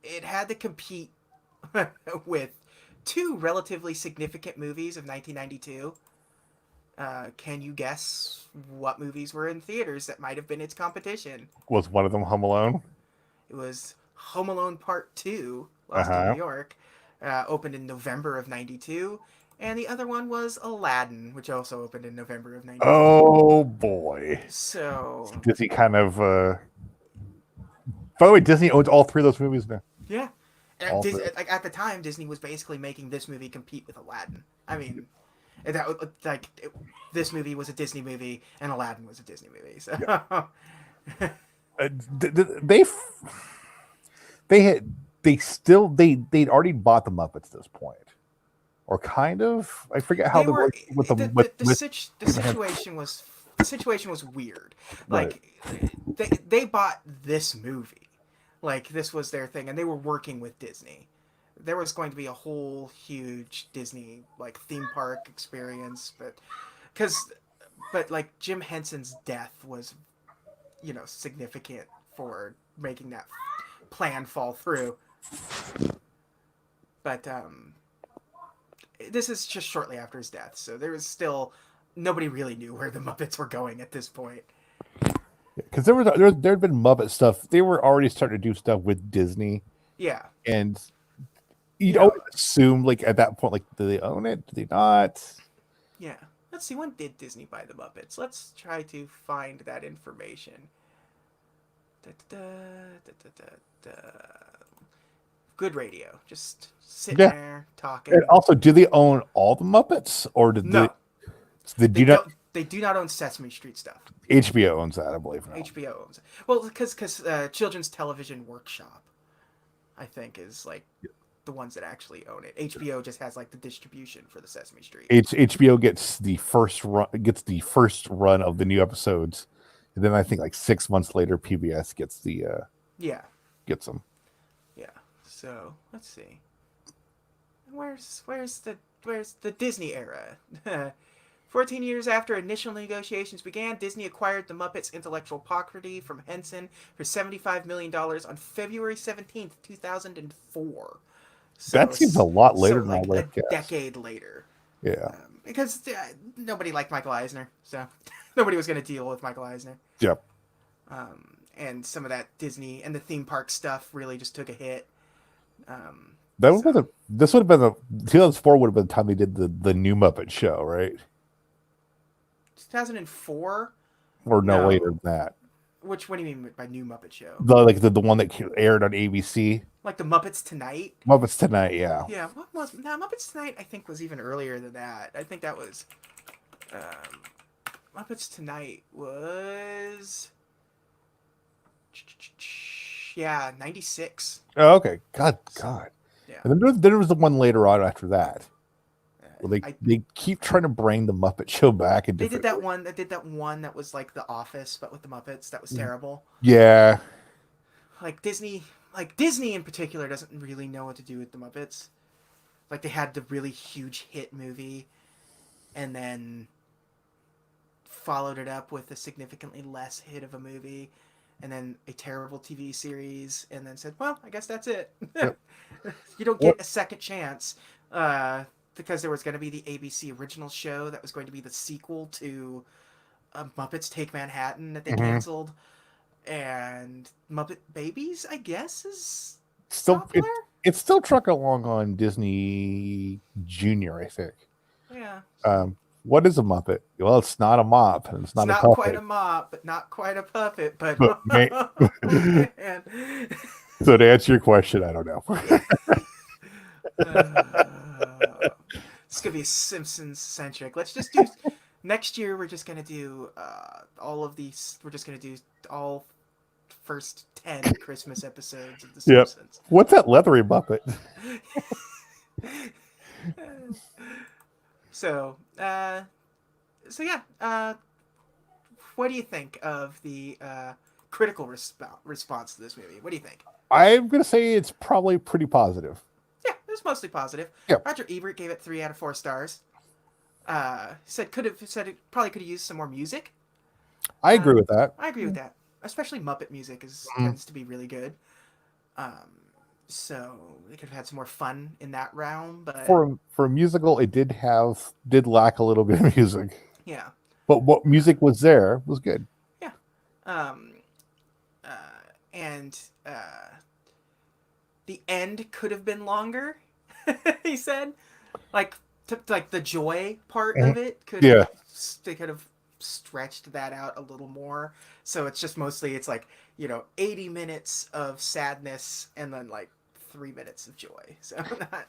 it had to compete with two relatively significant movies of 1992. Can you guess what movies were in theaters that might have been its competition? Was one of them Home Alone? It was Home Alone Part 2, Uh Lost in New huh. York, opened in November of 92, and the other one was Aladdin, which also opened in November of 92. Oh boy. So, Disney kind of. By the way, Disney owns all three of those movies now. yeah. All three. Like at the time, Disney was basically making this movie compete with Aladdin. I mean, that like this movie was a Disney movie and Aladdin was a Disney movie. So Yeah. They they had they'd already bought the Muppets at this point, or kind of. I forget how they they were worked with them with Jim Henson. the situation was weird. Right. Like they bought this movie, like this was their thing, and they were working with Disney. There was going to be a whole huge Disney like theme park experience, because but like Jim Henson's death was, significant for making that plan fall through. But this is just shortly after his death, so there was still nobody really knew where the Muppets were going at this point. Because there'd been Muppet stuff. They were already starting to do stuff with Disney, Yeah, and you'd you know, always assume like at that point, like, do they own it? Do they not? yeah. Let's see, when did Disney buy the Muppets? Let's try to find that information. Da, da, da, da, da, da. Good radio, just sitting Yeah. there And talking. also, do they own all the Muppets, or No, did they you not? don't. They do not own Sesame Street stuff. HBO owns that, I believe now. HBO owns it. Well, because Children's Television Workshop, I think, is like the ones that actually own it. HBO just has like the distribution for the Sesame Street. HBO gets the first run of the new episodes, and then I think like 6 months later, PBS Yeah, gets them. yeah. So let's see. Where's the Disney era? 14 years after initial negotiations began, Disney acquired the Muppets' intellectual property from Henson for $75 million on February 17th, 2004. That So, seems a lot so later than I like would a have guessed. decade later. Yeah. Because nobody liked Michael Eisner, so nobody was going to deal with Michael Eisner. Yep. And some of that Disney and the theme park stuff really just took a hit. That would So have been this would have been the 2004 would have been the time they did the new Muppet Show, right? 2004? Or no, later No. than that. What do you mean by new Muppet Show? The one that aired on ABC. Like the Muppets Tonight? Muppets Tonight, yeah. Yeah, what was Muppets Tonight? I think was even earlier than that. I think that was um, Muppets Tonight was, yeah, 96. Oh, okay. God. Yeah, And then there was the one later on after that. Well, I they keep trying to bring the Muppet Show back in they did different. that one. They did that one that was like The Office, but with the Muppets. That was terrible. Yeah. Disney in particular doesn't really know what to do with the Muppets. Like they had the really huge hit movie, and then followed it up with a significantly less hit of a movie, and then a terrible TV series, and then said, "Well, I guess that's it. Yep. You don't What? get a second chance." Because there was going to be the ABC original show that was going to be the sequel to Muppets Take Manhattan that they Mm-hmm. canceled, and Muppet Babies, I guess, is Still, popular. it's still trucking along on Disney Junior, I think. Yeah. So. What is a Muppet? Well, it's not a mop and it's It's not a not quite a puppet. mop, but not quite a puppet. But But man, so to answer your question, I don't know. it's gonna be Simpsons centric. Let's just do next year. We're just gonna do all of these. We're just gonna do all first 10 Christmas episodes of The Yep. Simpsons. What's that leathery Muppet? So, yeah. What do you think of the critical response to this movie? What do you think? I'm gonna say it's probably pretty positive. Yeah, it was mostly positive. Yep. Roger Ebert gave it 3 out of 4 stars. Said it probably could have used some more music. I agree with that. I agree with that. Especially Muppet music is Mm. tends to be really good. Um, so they could have had some more fun in that realm, but For a musical, it did lack a little bit of music, yeah, but what uh, music was there was good. yeah. Um, uh, and the end could have been longer. He said, like, like the joy part Mhm. of it could have Yeah, they could have stretched that out a little more. So it's just mostly it's like 80 minutes of sadness and then like 3 minutes of joy. So not,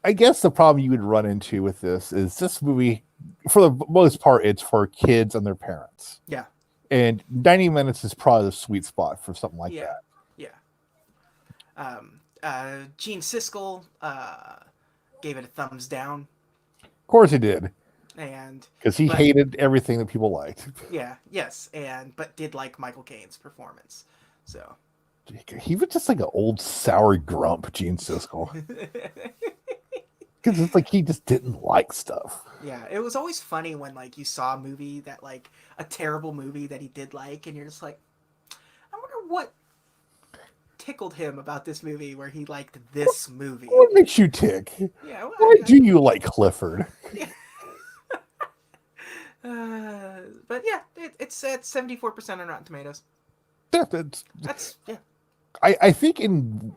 I guess the problem you would run into with this movie, for the most part, it's for kids and their parents, yeah, and 90 minutes is probably the sweet spot for something like yeah, that. yeah. Gene Siskel gave it a thumbs down, Of course, he did and because he but hated everything that people liked. yeah, yes, and but did like Michael Caine's performance. So He was just like an old sour grump, Gene Siskel, because it's like he just didn't like stuff. yeah, it was always funny when like you saw a movie that like a terrible movie that he did like, and you're just like, I wonder what tickled him about this movie where he liked this movie. What makes you tick? Yeah, well, Why do you like Clifford? yeah. But yeah, it's at 74% on Rotten Tomatoes. That's, That's yeah, I think in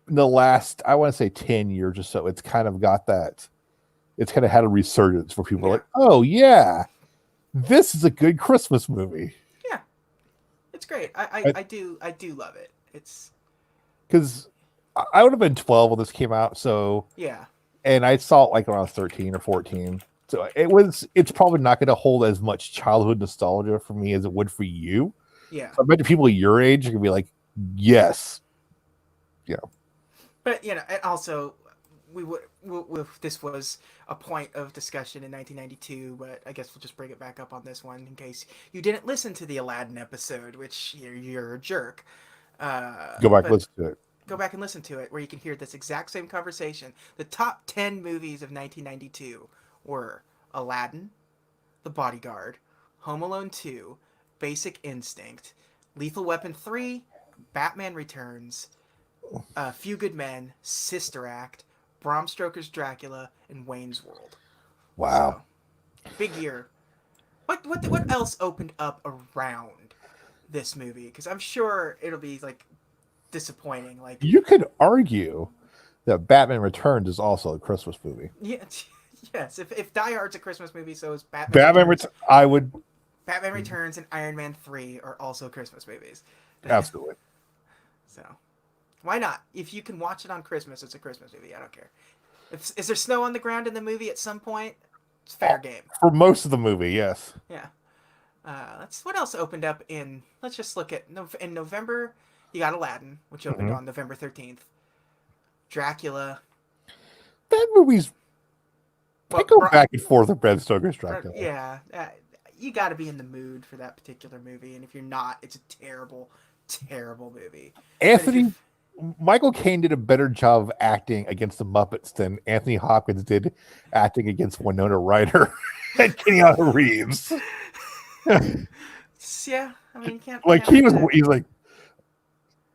the last, I want to say 10 years or so, it's kind of got that. It's kind of had a resurgence where people are yeah, like, oh, yeah, this is a good Christmas movie. yeah. It's great. I do love it. It's Because I would have been 12 when this came out. So, yeah, and I saw it like when I was 13 or 14. So it's probably not going to hold as much childhood nostalgia for me as it would for you. yeah. So I bet the people your age are going to be like, yes. Yeah. But and also this was a point of discussion in 1992, but I guess we'll just bring it back up on this one in case you didn't listen to the Aladdin episode, which you're a jerk. Go back, But listen to it. go back and listen to it, where you can hear this exact same conversation. The top 10 movies of 1992 were Aladdin, The Bodyguard, Home Alone 2, Basic Instinct, Lethal Weapon 3, Batman Returns, A Few Good Men, Sister Act, Bram Stoker's Dracula, and Wayne's World. Wow. So, big year. What else opened up around this movie? Because I'm sure it'll be like disappointing. Like, You could argue that Batman Returns is also a Christmas movie. yeah, yes. If Die Hard's a Christmas movie, so is Batman Batman Returns. Returns, I would Batman Returns and Iron Man 3 are also Christmas movies. absolutely. So, why not? If you can watch it on Christmas, it's a Christmas movie. I don't care. Is there snow on the ground in the movie at some point? It's fair game. For most of the movie, yes. Yeah. Let's what else opened up in. Let's just look at in November. You got Aladdin, which opened Mm-hmm. on November 13th. Dracula. That movie's. I Well, go back and forth with Bram Stoker's Dracula. yeah. You got to be in the mood for that particular movie, and if you're not, it's a terrible, terrible movie. Anthony Michael Caine did a better job of acting against the Muppets than Anthony Hopkins did acting against Winona Ryder and Keanu Reeves. Yeah, I mean, you can't. Like Can't he's like,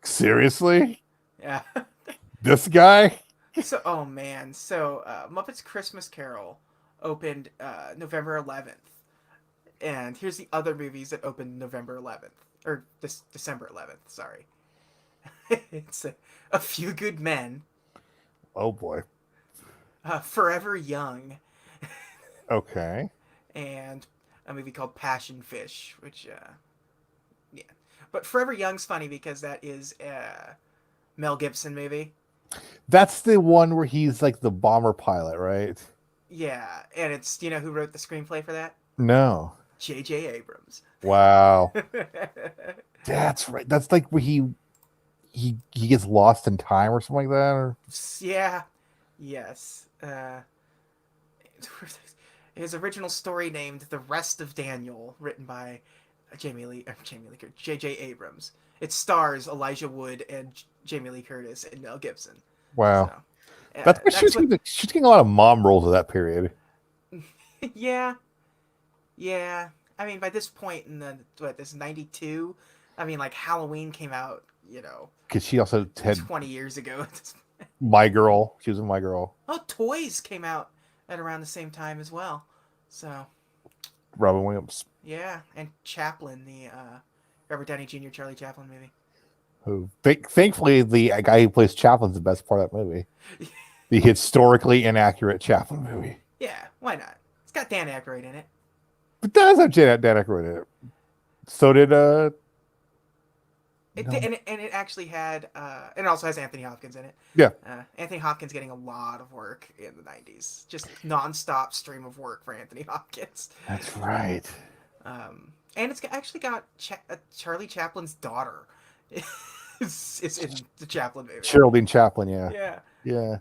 seriously, yeah. this guy. So, oh man, so Muppets Christmas Carol opened November 11th, and here's the other movies that opened November 11th or this December 11th. Sorry, it's a Few Good Men, Oh boy. Forever Young, Okay. and a movie called Passion Fish, which yeah, but Forever Young's funny because that is a Mel Gibson movie. That's the one where he's like the bomber pilot, right? Yeah, and it's who wrote the screenplay for that? No. J.J. Abrams. Wow. That's right. That's like where he gets lost in time or something like that. Or Yeah. Yes. His original story named "The Rest of Daniel," written by Jamie Lee Curtis, J.J. Abrams. It stars Elijah Wood and Jamie Lee Curtis and Mel Gibson. wow. So, That's what she's getting a lot of mom roles of that period. yeah, yeah. I mean, by this point in the this 92. I mean, like Halloween came out, Because she also had 20 years ago. My Girl. She was in My Girl. Oh, Toys came out at around the same time as well. So Robin Williams. yeah, and Chaplin, the Robert Downey Jr. Charlie Chaplin movie. Who thankfully the guy who plays Chaplin's the best part of that movie. The historically inaccurate Chaplin movie. Yeah, why not? It's got Dan Aykroyd in it. But that does have Dan Aykroyd in it. So did no. And it actually had and it also has Anthony Hopkins in it. Yeah. Anthony Hopkins getting a lot of work in the 90s. Just nonstop stream of work for Anthony Hopkins. That's right. And it's actually got Charlie Chaplin's daughter is in the Chaplin movie. Geraldine Chaplin, yeah. Yeah. Yeah.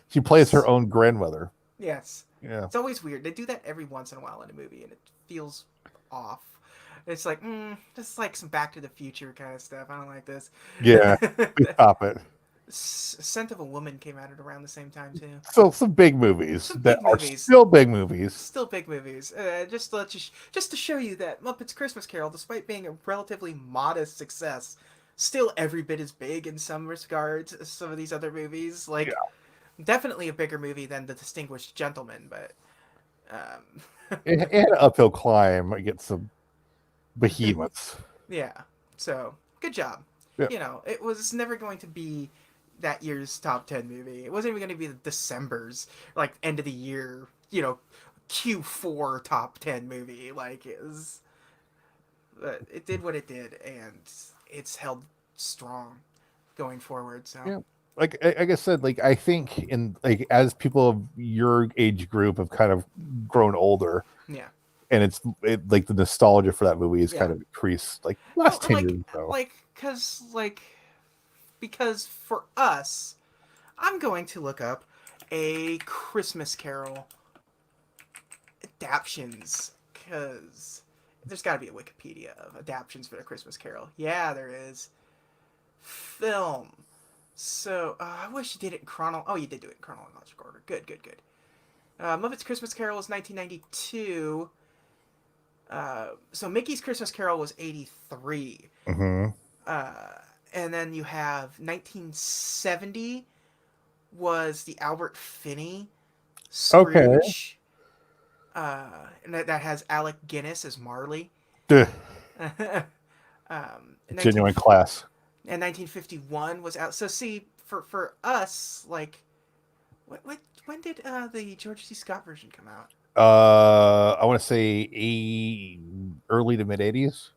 She plays her own grandmother. Yes. Yeah. It's always weird. They do that every once in a while in a movie, and it feels off. It's like, this is like some Back to the Future kind of stuff. I don't like this. Yeah. Stop it. Scent of a Woman came out at around the same time too. So some big movies Some that big are movies. still big movies. Still big movies. Just to let you, just to show you that Muppets Christmas Carol, despite being a relatively modest success, still every bit as big in some regards as some of these other movies. Like, definitely a bigger movie than The Distinguished Gentleman, but And an uphill climb against some behemoths. yeah. So good job. Yeah. It was never going to be that year's top 10 movie. It wasn't even going to be the December's, like, end of the year, Q4 top 10 movie. Like, it did what it did, and it's held strong going forward. So Yeah. Like I said, like I think in like as people of your age group have kind of grown older, yeah, and like the nostalgia for that movie is kind of increased like last 10 years ago. Because for us, I'm going to look up a Christmas Carol adaptions, because there's got to be a Wikipedia of adaptions for the Christmas Carol. Yeah, there is. Film. So, I wish you did it in Oh, you did do it in chronological order. Good, good, good. Muppets Christmas Carol was 1992. So Mickey's Christmas Carol was 83. Mm-hmm. And then you have 1970 was the Albert Finney Scrooge. Okay. And that has Alec Guinness as Marley. Genuine class. And 1951 was out. So see, for us, like, when did the George C. Scott version come out? I want to say early to mid 80s.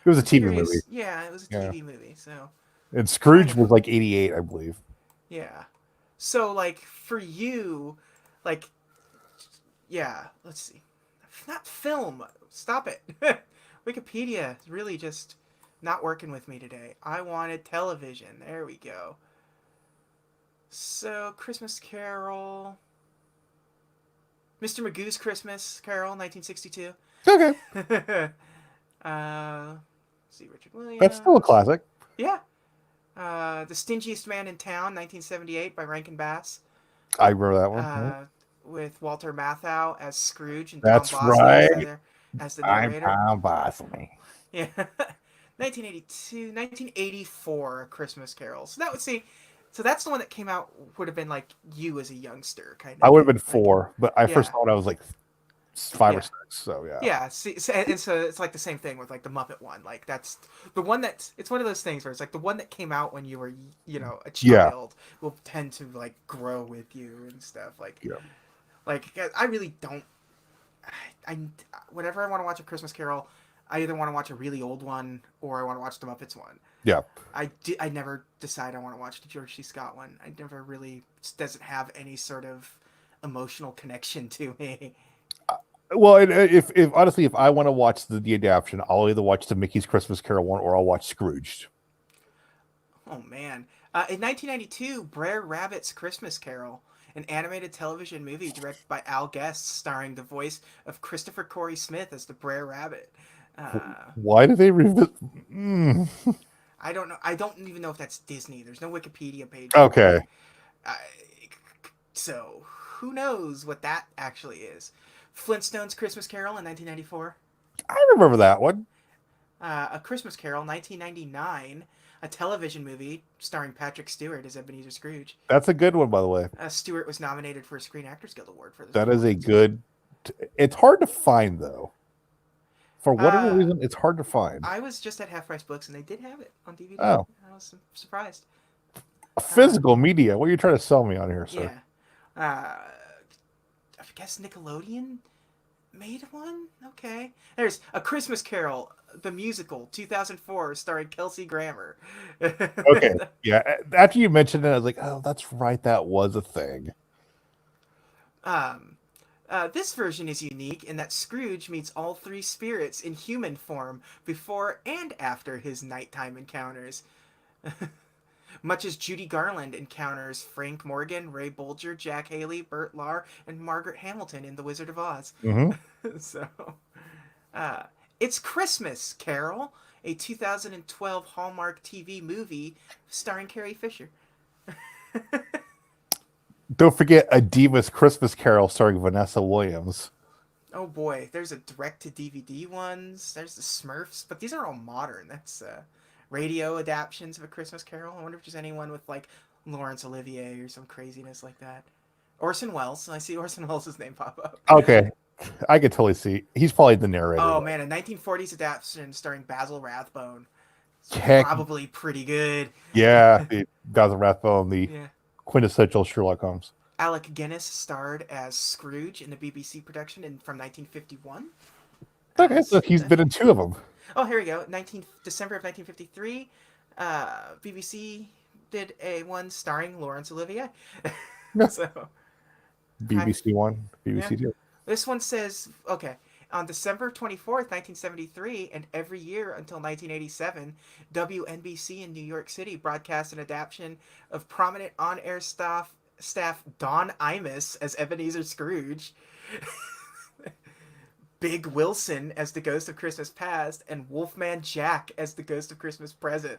It was a TV movie. Yeah, it was a TV movie. So. And Scrooge was like 88, I believe. Yeah. So like for you, like, yeah. Let's see. Not film. Stop it. Wikipedia is really just not working with me today. I wanted television. There we go. So, Christmas Carol. Mr. Magoo's Christmas Carol, 1962. Okay. See, Richard Williams. That's still a classic. Yeah. The Stingiest Man in Town, 1978, by Rankin Bass. I remember that one. With Walter Matthau as Scrooge and That's Tom Bosley right. as the narrator. I'm Tom Bosley. Yeah. 1982, 1984, A Christmas Carol. So that would see. So that's the one that came out, would have been like you as a youngster, kind of. I would have been 4, but I first thought I was like 5 or 6. So yeah. Yeah. See, and so it's like the same thing with like the Muppet one. Like that's the one it's one of those things where it's like the one that came out when you were a child will tend to like grow with you and stuff. Like like I really don't. I whenever I want to watch A Christmas Carol, I either want to watch a really old one or I want to watch the Muppets one. Yeah. I never decide I want to watch the George C. Scott one. I never really, it doesn't have any sort of emotional connection to me. Well, if honestly, if I want to watch the adaptation, I'll either watch the Mickey's Christmas Carol one or I'll watch Scrooged. Oh man! In 1992, Brer Rabbit's Christmas Carol, an animated television movie directed by Al Guest, starring the voice of Christopher Corey Smith as the Brer Rabbit. Why did they revisit? I don't know. I don't even know if that's Disney. There's no Wikipedia page. Okay. So who knows what that actually is? Flintstones Christmas Carol in 1994. I remember that one. A Christmas Carol 1999. A television movie starring Patrick Stewart as Ebenezer Scrooge. That's a good one, by the way. Stewart was nominated for a Screen Actors Guild Award for this That is a performance. good. It's hard to find though. For whatever Uh, reason, it's hard to find. I was just at Half Price Books and they did have it on DVD. Oh, I was surprised. Uh, physical media. What are you trying to sell me on here, sir? yeah. I guess Nickelodeon made one? Okay. There's A Christmas Carol, the musical, 2004, starring Kelsey Grammer. Okay. Yeah. After you mentioned it, I was like, oh, that's right. That was a thing. um, this version is unique in that Scrooge meets all three spirits in human form before and after his nighttime encounters. Much as Judy Garland encounters Frank Morgan, Ray Bolger, Jack Haley, Bert Lahr, and Margaret Hamilton in The Wizard of Oz. Mm-hmm. so, uh, it's Christmas, Carol, a 2012 Hallmark TV movie starring Carrie Fisher. Don't forget A Diva's Christmas Carol starring Vanessa Williams. Oh boy, there's a direct-to-DVD ones. There's the Smurfs, but these are all modern. That's radio adaptions of A Christmas Carol. I wonder if there's anyone with like Laurence Olivier or some craziness like that. Orson Welles. I see Orson Welles' name pop up. Okay. I could totally see. He's probably the narrator. Oh though. man, a 1940s adaptation starring Basil Rathbone. It's Heck, probably pretty good. yeah. The Basil Rathbone, the Yeah. quintessential Sherlock Holmes. Alec Guinness starred as Scrooge in the BBC production from 1951. Okay, so he's been in two of them. Oh, here we go. December of 1953. BBC did a one starring Laurence Olivier. Yeah. so, BBC One, BBC yeah. Two. This one says, okay, on December 24th, 1973, and every year until 1987, WNBC in New York City broadcast an adaptation of prominent on-air staff Don Imus as Ebenezer Scrooge, Big Wilson as the Ghost of Christmas Past, and Wolfman Jack as the Ghost of Christmas Present.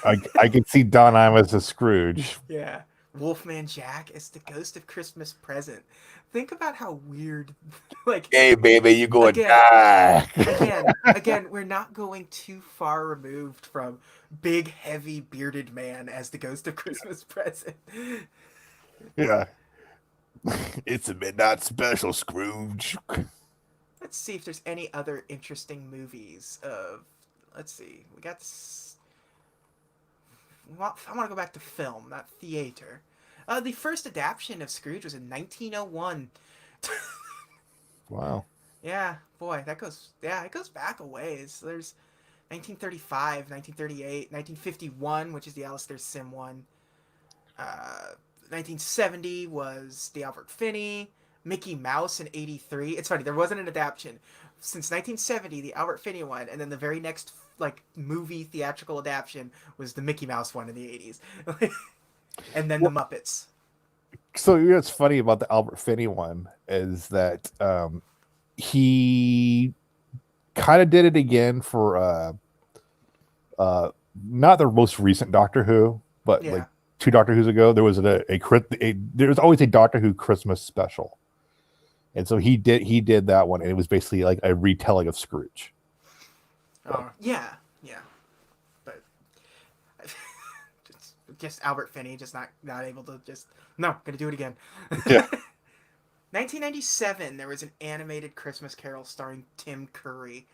I can see Don Imus as Scrooge. Yeah. Wolfman Jack as the Ghost of Christmas Present. Think about how weird, like, Hey, baby, you going to Again. die? again, we're not going too far removed from big, heavy, bearded man as the Ghost of Christmas Present. Yeah. It's a midnight special, Scrooge. Let's see if there's any other interesting movies of. Let's see. We got this. I want to go back to film, not theater. The first adaptation of Scrooge was in 1901. Wow. Yeah, boy, that goes. Yeah, it goes back a ways. There's 1935, 1938, 1951, which is the Alistair Sim one. 1970 was the Albert Finney. Mickey Mouse in 83. It's funny, there wasn't an adaptation. Since 1970, the Albert Finney one, and then the very next like movie theatrical adaptation was the Mickey Mouse one in the 80s. and then the Muppets. So you know what's funny about the Albert Finney one is that he kind of did it again for not the most recent Doctor Who, but Yeah. like two Doctor Who's ago, there was there was always a Doctor Who Christmas special, and so he did that one, and it was basically like a retelling of Scrooge. Yeah, but just Albert Finney, just not able to gonna do it again. Yeah. 1997, there was an animated Christmas Carol starring Tim Curry,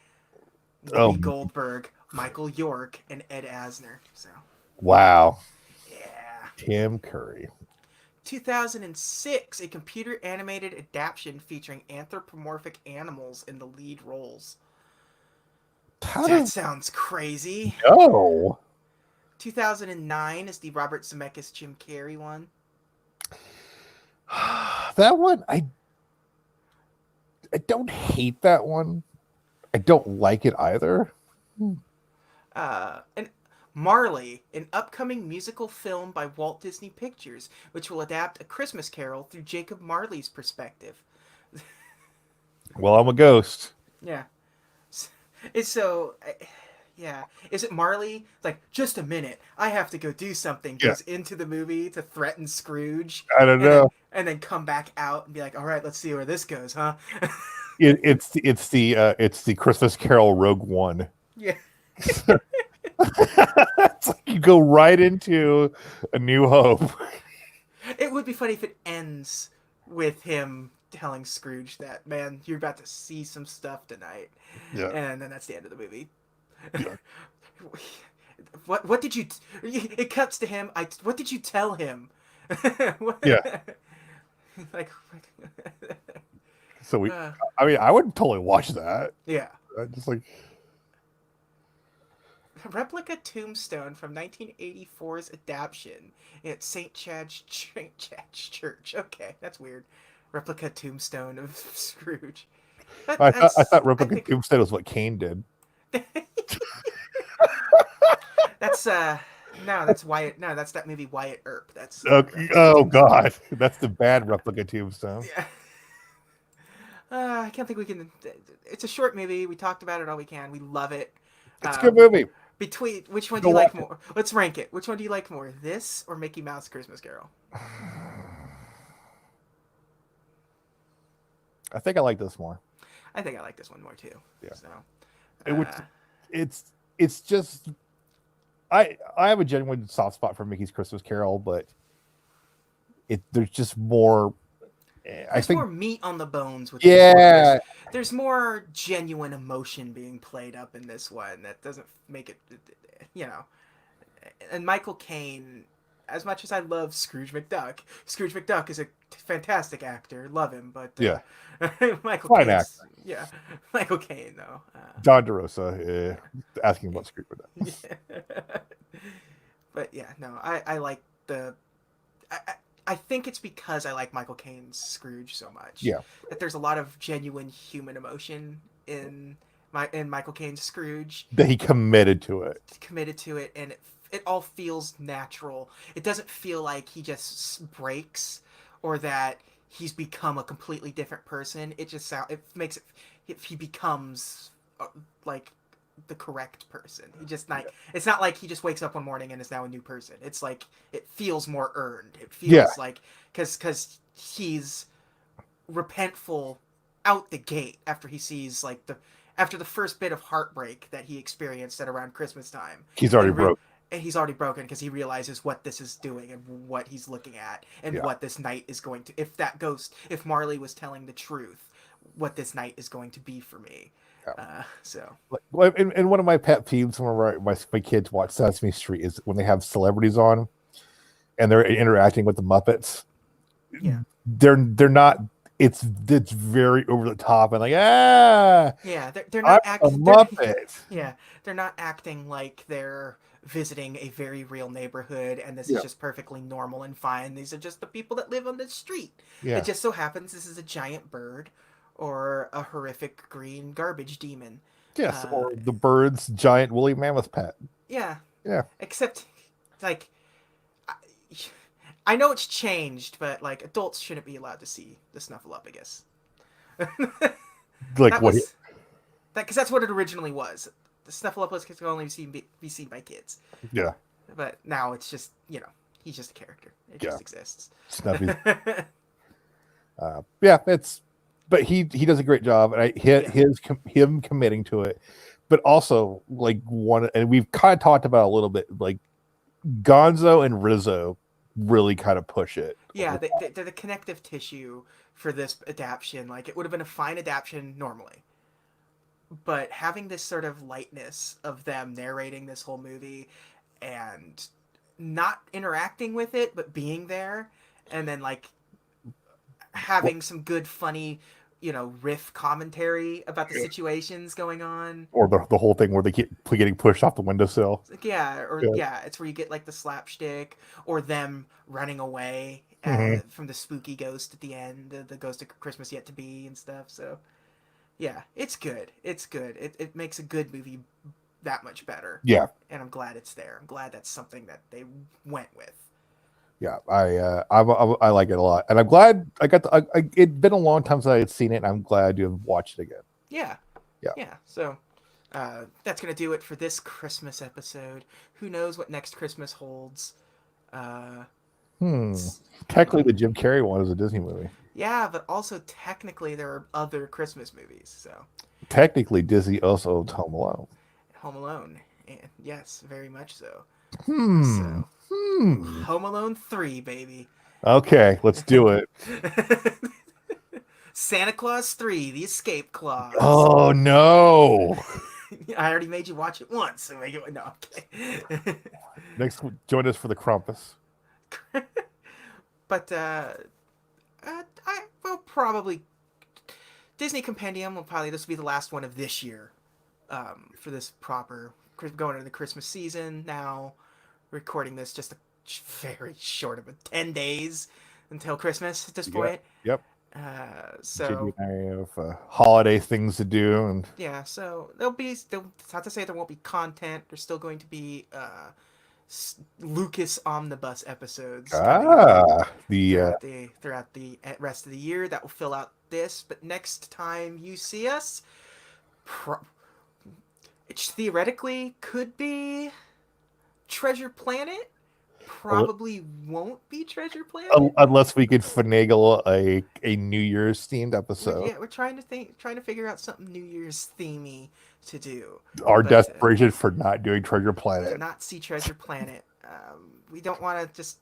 Oh. Whoopi Goldberg, Michael York, and Ed Asner. So Wow. yeah. Tim Curry. 2006, a computer animated adaptation featuring anthropomorphic animals in the lead roles. That sounds crazy. No. 2009 is the Robert Zemeckis Jim Carrey one. That one, I don't hate that one. I don't like it either. And Marley, an upcoming musical film by Walt Disney Pictures, which will adapt A Christmas Carol through Jacob Marley's perspective. Well, I'm a ghost. Yeah. So, Yeah. Is it Marley? Like, just a minute. I have to go do something. Yeah, Goes into the movie to threaten Scrooge, I don't and then know. and then come back out and be like, all right, let's see where this goes, huh? It's the Christmas Carol Rogue One. Yeah. It's like you go right into A New Hope. It would be funny if it ends with him telling Scrooge that, man, you're about to see some stuff tonight, Yeah, and then that's the end of the movie. yeah, What did you? It cuts to him. What did you tell him? yeah. like, So we, uh, I mean, I would totally watch that. yeah. I just like, Replica tombstone from 1984's adaptation at St. Chad's Church. Okay, that's weird. Replica tombstone of Scrooge. I That's thought I Replica think Tombstone was what Kane did. that's no, that's Wyatt. No, that's that movie Wyatt Earp. That's Okay. Replica Oh tombstone. God, that's the bad Replica Tombstone. Yeah. I can't think we can. It's a short movie. We talked about it all we can. We love it. It's a good Um, movie. between which one do Go you watch like it. more? Let's rank it. Which one do you like more, this or Mickey Mouse Christmas Carol? I think I like this more. I think I like this one more too. Yeah. So, It would. uh, It's just I have a genuine soft spot for Mickey's Christmas Carol, but there's just more. I there's think more meat on the bones with this one. yeah, There's more genuine emotion being played up in this one that doesn't make it, you know. And Michael Caine, as much as I love Scrooge McDuck is a fantastic actor. Love him, but yeah, Michael fine Caine's, actor. yeah, Michael Caine though. John DeRosa asking about Scrooge McDuck. Yeah. But yeah, no, I like the. I, I I think it's because I like Michael Caine's Scrooge so much Yeah, that there's a lot of genuine human emotion in Michael Caine's Scrooge, that he committed to it. committed to it, and it all feels natural. It doesn't feel like he just breaks or that he's become a completely different person. It makes it if he becomes like the correct person. He just not. It's not like he just wakes up one morning and is now a new person. It's like it feels more earned. It Yeah, feels like because he's repentful out the gate after he sees like the after the first bit of heartbreak that he experienced at around Christmas time, he's already and broke. and he's already broken because he realizes what this is doing and what he's looking at and Yeah, what this night is going to. If Marley was telling the truth, what this night is going to be for me. yeah. So And one of my pet peeves when my kids watch Sesame Street is when they have celebrities on and they're interacting with the Muppets. yeah, They're not. It's very over the top and like yeah, they're I'm not a act. They're Muppet. yeah, they're not acting like they're visiting a very real neighborhood and this is Yeah, just perfectly normal and fine. These are just the people that live on the street. It yeah. just so happens this is a giant bird or a horrific green garbage demon. Yes, Uh, or the bird's giant woolly mammoth pet. yeah, Yeah, except like I, I know it's changed, but like adults shouldn't be allowed to see the Snuffleupagus. like That what? was that because that's what it originally was. The Snuffleupagus could only be seen by kids, Yeah, but now it's just he's just a character. It yeah. just exists. Snuffy. Yeah, it's. But he does a great job, and Yeah, him committing to it, but also like one, and we've kind of talked about a little bit, like Gonzo and Rizzo really kind of push it. yeah, they're the connective tissue for this adaptation. Like it would have been a fine adaptation normally, but having this sort of lightness of them narrating this whole movie and not interacting with it, but being there, and then like having some good, funny, riff commentary about the situations going on. Or the whole thing where they keep getting pushed off the windowsill. Like, yeah, or Yeah. yeah, it's where you get like the slapstick or them running away Hmm. from the spooky ghost at the end, the ghost of Christmas Yet to Be and stuff. So yeah, it's good. It's good. It makes a good movie that much better, Yeah, and I'm glad it's there. I'm glad that's something that they went with. yeah. I like it a lot, and I'm glad I got. It'd been a long time since I had seen it, and I'm glad to have watched it again. Yeah, Yeah, yeah. So That's going to do it for this Christmas episode. Who knows what next Christmas holds? Uh, Hmm. Technically, the Jim Carrey one is a Disney movie. yeah, but also technically there are other Christmas movies. So Technically, Disney also owns Home Alone. Home Alone, and yes, very much so. Hmm. So Hmm. Home Alone 3, baby. Okay, let's do it. Santa Claus 3, The Escape Clause. Oh no! I already made you watch it once, so make it no. Okay. Next, join us for the Krampus. But I will probably Disney Compendium will probably this will be the last one of this year. For this proper going into the Christmas season now. Recording this just a very short of 10 days until Christmas at this Yep. point. Yep. JD So and I have holiday things to do, and yeah, so it's not to say there won't be content. There's still going to be Lucas omnibus episodes coming out the throughout the rest of the year that will fill out this. But next time you see us, it theoretically could be Treasure Planet. Probably won't be Treasure Planet. unless we could finagle a New Year's themed episode. We're trying to figure out something New Year's themey to do. Our But desperation for not doing Treasure to Planet. not see Treasure Planet, we don't want to just.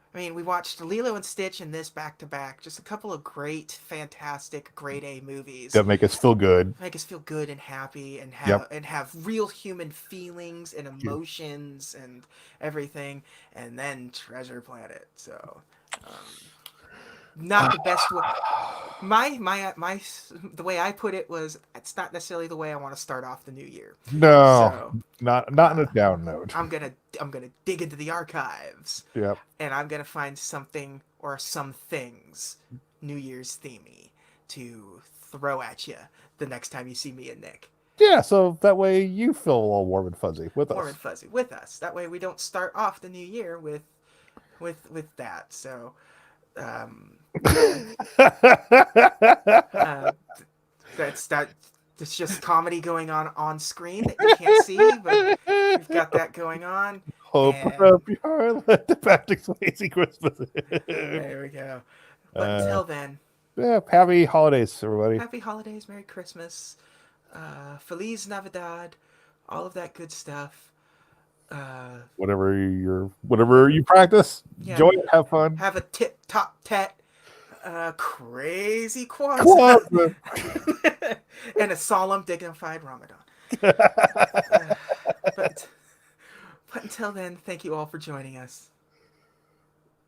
I mean, we watched Lilo and Stitch and this back to back. Just a couple of great, fantastic, grade A movies That make us feel good. make us feel good and happy and Yep. have real human feelings and emotions and everything, and then Treasure Planet. So, not the best way. My the way I put it was it's not necessarily the way I want to start off the new year. No, So not on a down note. I'm gonna dig into the archives Yep. and I'm gonna find something or some things New Year's themey to throw at you the next time you see me and Nick. Yeah, so that way you feel all warm and fuzzy with Warm us. and fuzzy with us. That way we don't start off the new year with that. So uh, that it's just comedy going on screen that you can't see, but we've got that going on. Open And up your heart, let the Patrick Swayze Christmas. there we go. But until then, Yeah, happy holidays, everybody. happy holidays, Merry Christmas, Feliz Navidad, all of that good stuff. Whatever you practice, Yeah. enjoy it, have fun. Have a tip top tet, crazy Kwanzaa, Kwanzaa. and a solemn, dignified Ramadan. Uh, but until then, thank you all for joining us,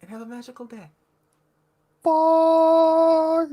and have a magical day. Bye.